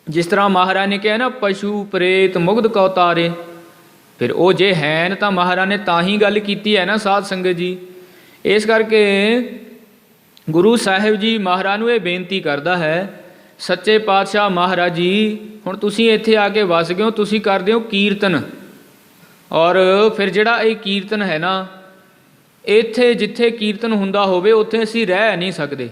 ਜਿਸ ਤਰ੍ਹਾਂ ਮਹਾਰਾਜ ਨੇ ਕਿਹਾ ਨਾ, ਪਸ਼ੂ ਪ੍ਰੇਤ ਮੁਗਧ ਕਉ ਤਾਰੇ, ਫਿਰ ਉਹ ਜੇ ਹੈਨ ਤਾਂ ਮਹਾਰਾਜ ਨੇ ਤਾਂ ਹੀ ਗੱਲ ਕੀਤੀ ਹੈ ਨਾ ਸਾਧ ਸੰਗਤ ਜੀ। ਇਸ ਕਰਕੇ ਗੁਰੂ ਸਾਹਿਬ ਜੀ ਮਹਾਰਾਜ ਨੂੰ ਇਹ ਬੇਨਤੀ ਕਰਦਾ ਹੈ, ਸੱਚੇ ਪਾਤਸ਼ਾਹ ਮਹਾਰਾਜ ਜੀ ਹੁਣ ਤੁਸੀਂ ਇੱਥੇ ਆ ਕੇ ਵਸ ਗਏ ਹੋ, ਤੁਸੀਂ ਕਰਦੇ ਹੋ ਕੀਰਤਨ, ਔਰ ਫਿਰ ਜਿਹੜਾ ਇਹ ਕੀਰਤਨ ਹੈ ਨਾ, ਇੱਥੇ ਜਿੱਥੇ ਕੀਰਤਨ ਹੁੰਦਾ ਹੋਵੇ ਉੱਥੇ ਅਸੀਂ ਰਹਿ ਨਹੀਂ ਸਕਦੇ।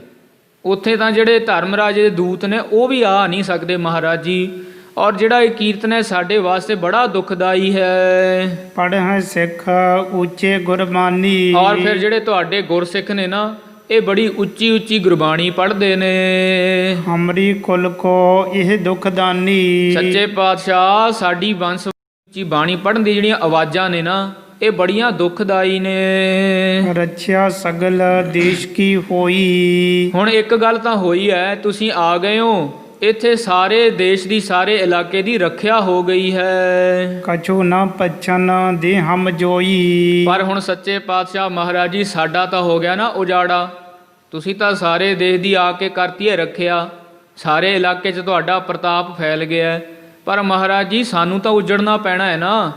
ਉੱਥੇ ਤਾਂ ਜਿਹੜੇ ਧਰਮ ਰਾਜੇ ਦੇ ਦੂਤ ਨੇ ਉਹ ਵੀ ਆ ਨਹੀਂ ਸਕਦੇ ਮਹਾਰਾਜ ਜੀ। ਔਰ ਜਿਹੜਾ ਇਹ ਕੀਰਤਨ ਹੈ ਸਾਡੇ ਵਾਸਤੇ ਬੜਾ ਦੁਖਦਾਈ ਹੈ। ਪੜ੍ਹ ਸਿੱਖ ਉੱਚੇ ਗੁਰਬਾਣੀ। ਔਰ ਫਿਰ ਜਿਹੜੇ ਤੁਹਾਡੇ ਗੁਰਸਿੱਖ ਨੇ ਨਾ, ਇਹ ਬੜੀ ਉੱਚੀ ਉੱਚੀ ਗੁਰਬਾਣੀ ਪੜ੍ਹਦੇ ਨੇ। ਹਮਰੀ ਕੁਲ ਕੋ ਇਹ ਦੁਖਦਾਨੀ। ਸੱਚੇ ਪਾਤਸ਼ਾਹ ਸਾਡੀ ਬੰਸ ਉੱਚੀ ਬਾਣੀ ਪੜ੍ਹਨ ਦੀ ਜਿਹੜੀਆਂ ਆਵਾਜ਼ਾਂ ਨੇ ਨਾ, ਇਹ ਬੜੀਆਂ ਦੁਖਦਾਈ ਨੇ। ਰੱਛਿਆ ਸਗਲ ਦੇਸ਼ ਕੀ ਹੋਈ। ਹੁਣ ਇੱਕ ਗੱਲ ਤਾਂ ਹੋਈ ਹੈ, ਤੁਸੀਂ ਆ ਗਏ ਹੋ, ਇੱਥੇ ਸਾਰੇ ਦੇਸ਼ ਦੀ, ਸਾਰੇ ਇਲਾਕੇ ਦੀ ਰੱਖਿਆ ਹੋ ਗਈ ਹੈ। ਕਛੂ ਨਾ ਪਛਨ ਦੇ ਹਮ ਜੋਈ। ਪਰ ਹੁਣ ਸੱਚੇ ਪਾਤਸ਼ਾਹ ਮਹਾਰਾਜ ਜੀ ਸਾਡਾ ਤਾਂ ਹੋ ਗਿਆ ਨਾ ਉਜਾੜਾ। ਤੁਸੀਂ ਤਾਂ ਸਾਰੇ ਦੇਸ਼ ਦੀ ਆ ਕੇ ਕਰਤੀ ਹੈ ਰੱਖਿਆ, ਸਾਰੇ ਇਲਾਕੇ 'ਚ ਤੁਹਾਡਾ ਪ੍ਰਤਾਪ ਫੈਲ ਗਿਆ। ਪਰ ਮਹਾਰਾਜ ਜੀ ਸਾਨੂੰ ਤਾਂ ਉਜੜਨਾ ਪੈਣਾ ਹੈ ਨਾ।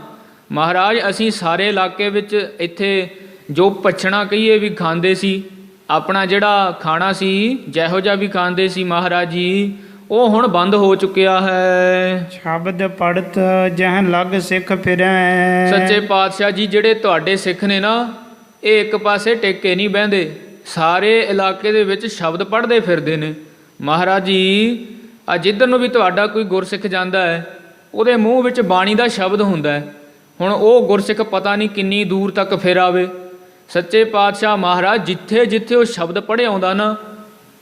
ਮਹਾਰਾਜ ਅਸੀਂ ਸਾਰੇ ਇਲਾਕੇ ਵਿੱਚ ਇੱਥੇ ਜੋ ਪਛਣਾ ਕਹੀਏ ਵੀ ਖਾਂਦੇ ਸੀ, ਆਪਣਾ ਜਿਹੜਾ ਖਾਣਾ ਸੀ ਜਿਹੋ ਜਿਹਾ ਵੀ ਖਾਂਦੇ ਸੀ ਮਹਾਰਾਜ ਜੀ, ਉਹ ਹੁਣ ਬੰਦ ਹੋ ਚੁੱਕਿਆ ਹੈ। ਸ਼ਬਦ ਪੜਤ ਜਹ ਲਗ ਸਿੱਖ ਫਿਰੈ। ਸੱਚੇ ਪਾਤਸ਼ਾਹ ਜੀ ਜਿਹੜੇ ਤੁਹਾਡੇ ਸਿੱਖ ਨੇ ਨਾ, ਇਹ ਇੱਕ ਪਾਸੇ ਟਿੱਕੇ ਨਹੀਂ ਬਹਿੰਦੇ, ਸਾਰੇ ਇਲਾਕੇ ਦੇ ਵਿੱਚ ਸ਼ਬਦ ਪੜ੍ਹਦੇ ਫਿਰਦੇ ਨੇ। ਮਹਾਰਾਜ ਜੀ ਆ ਜਿੱਧਰ ਨੂੰ ਵੀ ਤੁਹਾਡਾ ਕੋਈ ਗੁਰਸਿੱਖ ਜਾਂਦਾ ਹੈ, ਉਹਦੇ ਮੂੰਹ ਵਿੱਚ ਬਾਣੀ ਦਾ ਸ਼ਬਦ ਹੁੰਦਾ ਹੈ। ਹੁਣ ਉਹ ਗੁਰਸਿੱਖ ਪਤਾ ਨਹੀਂ ਕਿੰਨੀ ਦੂਰ ਤੱਕ ਫਿਰ ਆਵੇ, ਸੱਚੇ ਪਾਤਸ਼ਾਹ ਮਹਾਰਾਜ ਜਿੱਥੇ ਜਿੱਥੇ ਉਹ ਸ਼ਬਦ ਪੜ੍ਹਿਆ ਆਉਂਦਾ ਨਾ,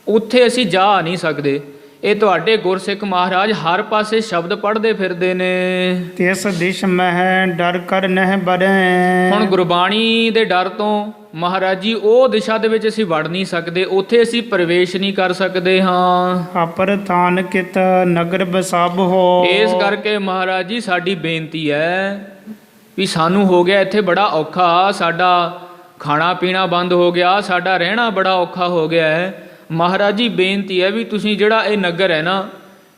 ਉੱਥੇ ਅਸੀਂ ਜਾ ਨਹੀਂ ਸਕਦੇ। ਇਹ ਤੁਹਾਡੇ ਗੁਰਸਿੱਖ ਮਹਾਰਾਜ ਹਰ ਪਾਸੇ ਸ਼ਬਦ ਪੜ੍ਹਦੇ ਫਿਰਦੇ ਨੇ। ਤਿਸ ਦਿਸ਼ ਮਹਿ ਡਰ ਕਰ ਨਹਿ ਬਰੈ। ਹੁਣ ਗੁਰਬਾਣੀ ਦੇ ਡਰ ਤੋਂ ਮਹਾਰਾਜ ਜੀ ਉਹ ਦਿਸ਼ਾ ਦੇ ਵਿੱਚ ਅਸੀਂ ਵੜ ਨਹੀਂ ਸਕਦੇ, ਉੱਥੇ ਅਸੀਂ ਪ੍ਰਵੇਸ਼ ਨਹੀਂ ਕਰ ਸਕਦੇ ਹਾਂ। ਅਪਰ ਥਾਨ ਕਿਤ ਨਗਰ ਬਸਾਬਹੋ। ਇਸ ਕਰਕੇ ਮਹਾਰਾਜ ਜੀ ਸਾਡੀ ਬੇਨਤੀ ਹੈ ਵੀ ਸਾਨੂੰ ਹੋ ਗਿਆ ਇੱਥੇ ਬੜਾ ਔਖਾ, ਸਾਡਾ ਖਾਣਾ ਪੀਣਾ ਬੰਦ ਹੋ ਗਿਆ, ਸਾਡਾ ਰਹਿਣਾ ਬੜਾ ਔਖਾ ਹੋ ਗਿਆ ਹੈ। ਮਹਾਰਾਜ ਜੀ ਬੇਨਤੀ ਹੈ ਵੀ ਤੁਸੀਂ ਜਿਹੜਾ ਇਹ ਨਗਰ ਹੈ ਨਾ,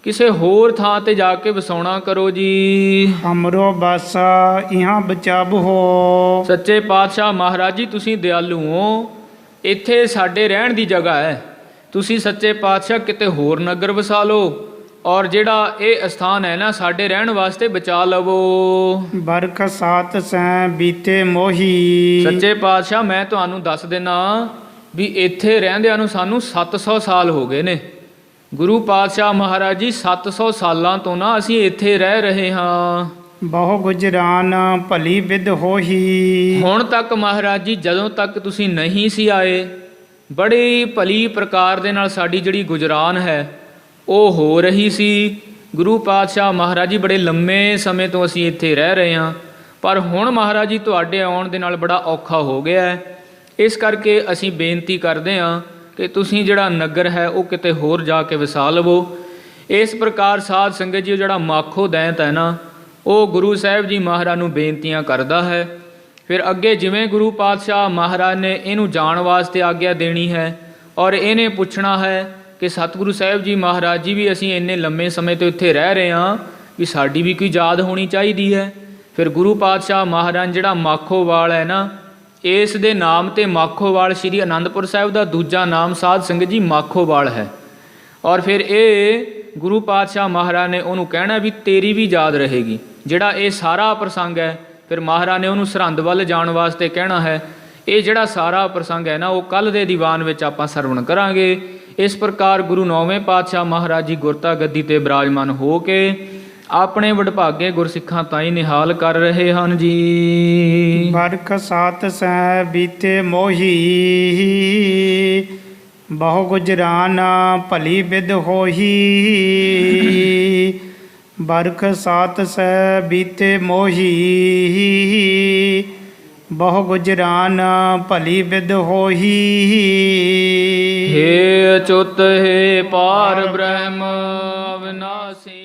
ਕਿਸੇ ਹੋਰ ਥਾਂ ਤੇ ਜਾ ਕੇ ਵਸਾਉਣਾ ਕਰੋ ਜੀ। ਅਮਰੋ ਬਾਸਾ ਇਹਾਂ ਬਚਾਬਹੋ। ਸੱਚੇ ਪਾਤਸ਼ਾਹ ਮਹਾਰਾਜ ਜੀ ਤੁਸੀਂ ਦਿਆਲੂ ਹੋ, ਇੱਥੇ ਸਾਡੇ ਰਹਿਣ ਦੀ ਜਗ੍ਹਾ ਹੈ, ਤੁਸੀਂ ਸੱਚੇ ਪਾਤਸ਼ਾਹ ਕਿਤੇ ਹੋਰ ਨਗਰ ਵਸਾ ਲਓ, ਔਰ ਜਿਹੜਾ ਇਹ ਅਸਥਾਨ ਹੈ ਨਾ ਸਾਡੇ ਰਹਿਣ ਵਾਸਤੇ ਬਚਾ ਲਵੋ। ਬਰਖ ਸਾਤ ਸੈ ਬੀਤੇ ਮੋਹੀ। ਸੱਚੇ ਪਾਤਸ਼ਾਹ ਮੈਂ ਤੁਹਾਨੂੰ ਦੱਸ ਦੇਣਾ ਵੀ ਇੱਥੇ ਰਹਿੰਦਿਆਂ ਨੂੰ ਸਾਨੂੰ 700 ਸਾਲ ਹੋ ਗਏ ਨੇ। ਗੁਰੂ ਪਾਤਸ਼ਾਹ ਮਹਾਰਾਜ ਜੀ 700 ਸਾਲਾਂ ਤੋਂ ਨਾ ਅਸੀਂ ਇੱਥੇ ਰਹਿ ਰਹੇ ਹਾਂ। ਬਹੁ ਗੁਜਰਾਨ ਭਲੀ ਵਿਦ ਹੋਹੀ। ਹੁਣ ਤੱਕ ਮਹਾਰਾਜ ਜੀ ਜਦੋਂ ਤੱਕ ਤੁਸੀਂ ਨਹੀਂ ਸੀ ਆਏ, ਬੜੀ ਭਲੀ ਪ੍ਰਕਾਰ ਦੇ ਨਾਲ ਸਾਡੀ ਜਿਹੜੀ ਗੁਜਰਾਨ ਹੈ ਉਹ ਹੋ ਰਹੀ ਸੀ। ਗੁਰੂ ਪਾਤਸ਼ਾਹ ਮਹਾਰਾਜ ਜੀ ਬੜੇ ਲੰਮੇ ਸਮੇਂ ਤੋਂ ਅਸੀਂ ਇੱਥੇ ਰਹਿ ਰਹੇ ਹਾਂ, ਪਰ ਹੁਣ ਮਹਾਰਾਜ ਜੀ ਤੁਹਾਡੇ ਆਉਣ ਦੇ ਨਾਲ ਬੜਾ ਔਖਾ ਹੋ ਗਿਆ ਹੈ। ਇਸ ਕਰਕੇ ਅਸੀਂ ਬੇਨਤੀ ਕਰਦੇ ਹਾਂ ਕਿ ਤੁਸੀਂ ਜਿਹੜਾ ਨਗਰ ਹੈ ਉਹ ਕਿਤੇ ਹੋਰ ਜਾ ਕੇ ਵਸਾ ਲਵੋ। ਇਸ ਪ੍ਰਕਾਰ ਸਾਧ ਸੰਗਤ ਜੀ ਜਿਹੜਾ ਮਾਖੋ ਦੈਂਤ ਹੈ ਨਾ, ਉਹ ਗੁਰੂ ਸਾਹਿਬ ਜੀ ਮਹਾਰਾਜ ਨੂੰ ਬੇਨਤੀਆਂ ਕਰਦਾ ਹੈ। ਫਿਰ ਅੱਗੇ ਜਿਵੇਂ ਗੁਰੂ ਪਾਤਸ਼ਾਹ ਮਹਾਰਾਜ ਨੇ ਇਹਨੂੰ ਜਾਣ ਵਾਸਤੇ ਆਗਿਆ ਦੇਣੀ ਹੈ, ਔਰ ਇਹਨੇ ਪੁੱਛਣਾ ਹੈ ਕਿ ਸਤਿਗੁਰੂ ਸਾਹਿਬ ਜੀ ਮਹਾਰਾਜ ਜੀ ਵੀ ਅਸੀਂ ਇੰਨੇ ਲੰਮੇ ਸਮੇਂ ਤੋਂ ਇੱਥੇ ਰਹਿ ਰਹੇ ਹਾਂ, ਵੀ ਸਾਡੀ ਵੀ ਕੋਈ ਯਾਦ ਹੋਣੀ ਚਾਹੀਦੀ ਹੈ। ਫਿਰ ਗੁਰੂ ਪਾਤਸ਼ਾਹ ਮਹਾਰਾਜ ਜਿਹੜਾ ਮਾਖੋਵਾਲ ਹੈ ਨਾ, ਇਸ ਦੇ ਨਾਮ ਤੇ ਮਾਖੋਵਾਲ ਸ਼੍ਰੀ ਅਨੰਦਪੁਰ ਸਾਹਿਬ ਦਾ ਦੂਜਾ ਨਾਮ ਸਾਧ ਸੰਗਤ ਜੀ ਮਾਖੋਵਾਲ ਹੈ। ਔਰ ਫਿਰ ਇਹ ਗੁਰੂ ਪਾਤਸ਼ਾਹ ਮਹਾਰਾਜ ਨੇ ਉਹਨੂੰ ਕਹਿਣਾ ਵੀ ਤੇਰੀ ਵੀ ਯਾਦ ਰਹੇਗੀ। ਜਿਹੜਾ ਇਹ ਸਾਰਾ ਪ੍ਰਸੰਗ ਹੈ, ਫਿਰ ਮਹਾਰਾਜ ਨੇ ਉਹਨੂੰ ਸਰਹੰਦ ਵੱਲ ਜਾਣ ਵਾਸਤੇ ਕਹਿਣਾ ਹੈ। ਇਹ ਜਿਹੜਾ ਸਾਰਾ ਪ੍ਰਸੰਗ ਹੈ ਨਾ, ਉਹ ਕੱਲ੍ਹ ਦੇ ਦੀਵਾਨ ਵਿੱਚ ਆਪਾਂ ਸਰਵਣ ਕਰਾਂਗੇ। ਇਸ ਪ੍ਰਕਾਰ ਗੁਰੂ ਨੌਵੇਂ ਪਾਤਸ਼ਾਹ ਮਹਾਰਾਜ ਜੀ ਗੁਰਤਾ ਗੱਦੀ ਤੇ ਬਿਰਾਜਮਾਨ ਹੋ ਕੇ ਆਪਣੇ ਵਡਭਾਗੇ ਗੁਰਸਿੱਖਾਂ ਤਾਈਂ ਨਿਹਾਲ ਕਰ ਰਹੇ ਹਨ ਜੀ। ਬਰਖ ਸਾਤ ਸੈ ਬੀਤੇ ਮੋਹੀ। ਬਹੁ ਗੁਜਰਾਨ ਭਲੀ ਵਿਦ ਹੋਹੀ। ਬਰਖ ਸਾਤ ਸੈ ਬੀਤੇ ਮੋਹੀ। ਬਹੁ ਗੁਜਰਾਨ ਭਲੀ ਵਿਦ ਹੋਹੀ। ਹੇ ਅਚੁੱਤ ਹੈ ਪਾਰ ਬ੍ਰਹਮ ਅਵਿਨਾਸੀ।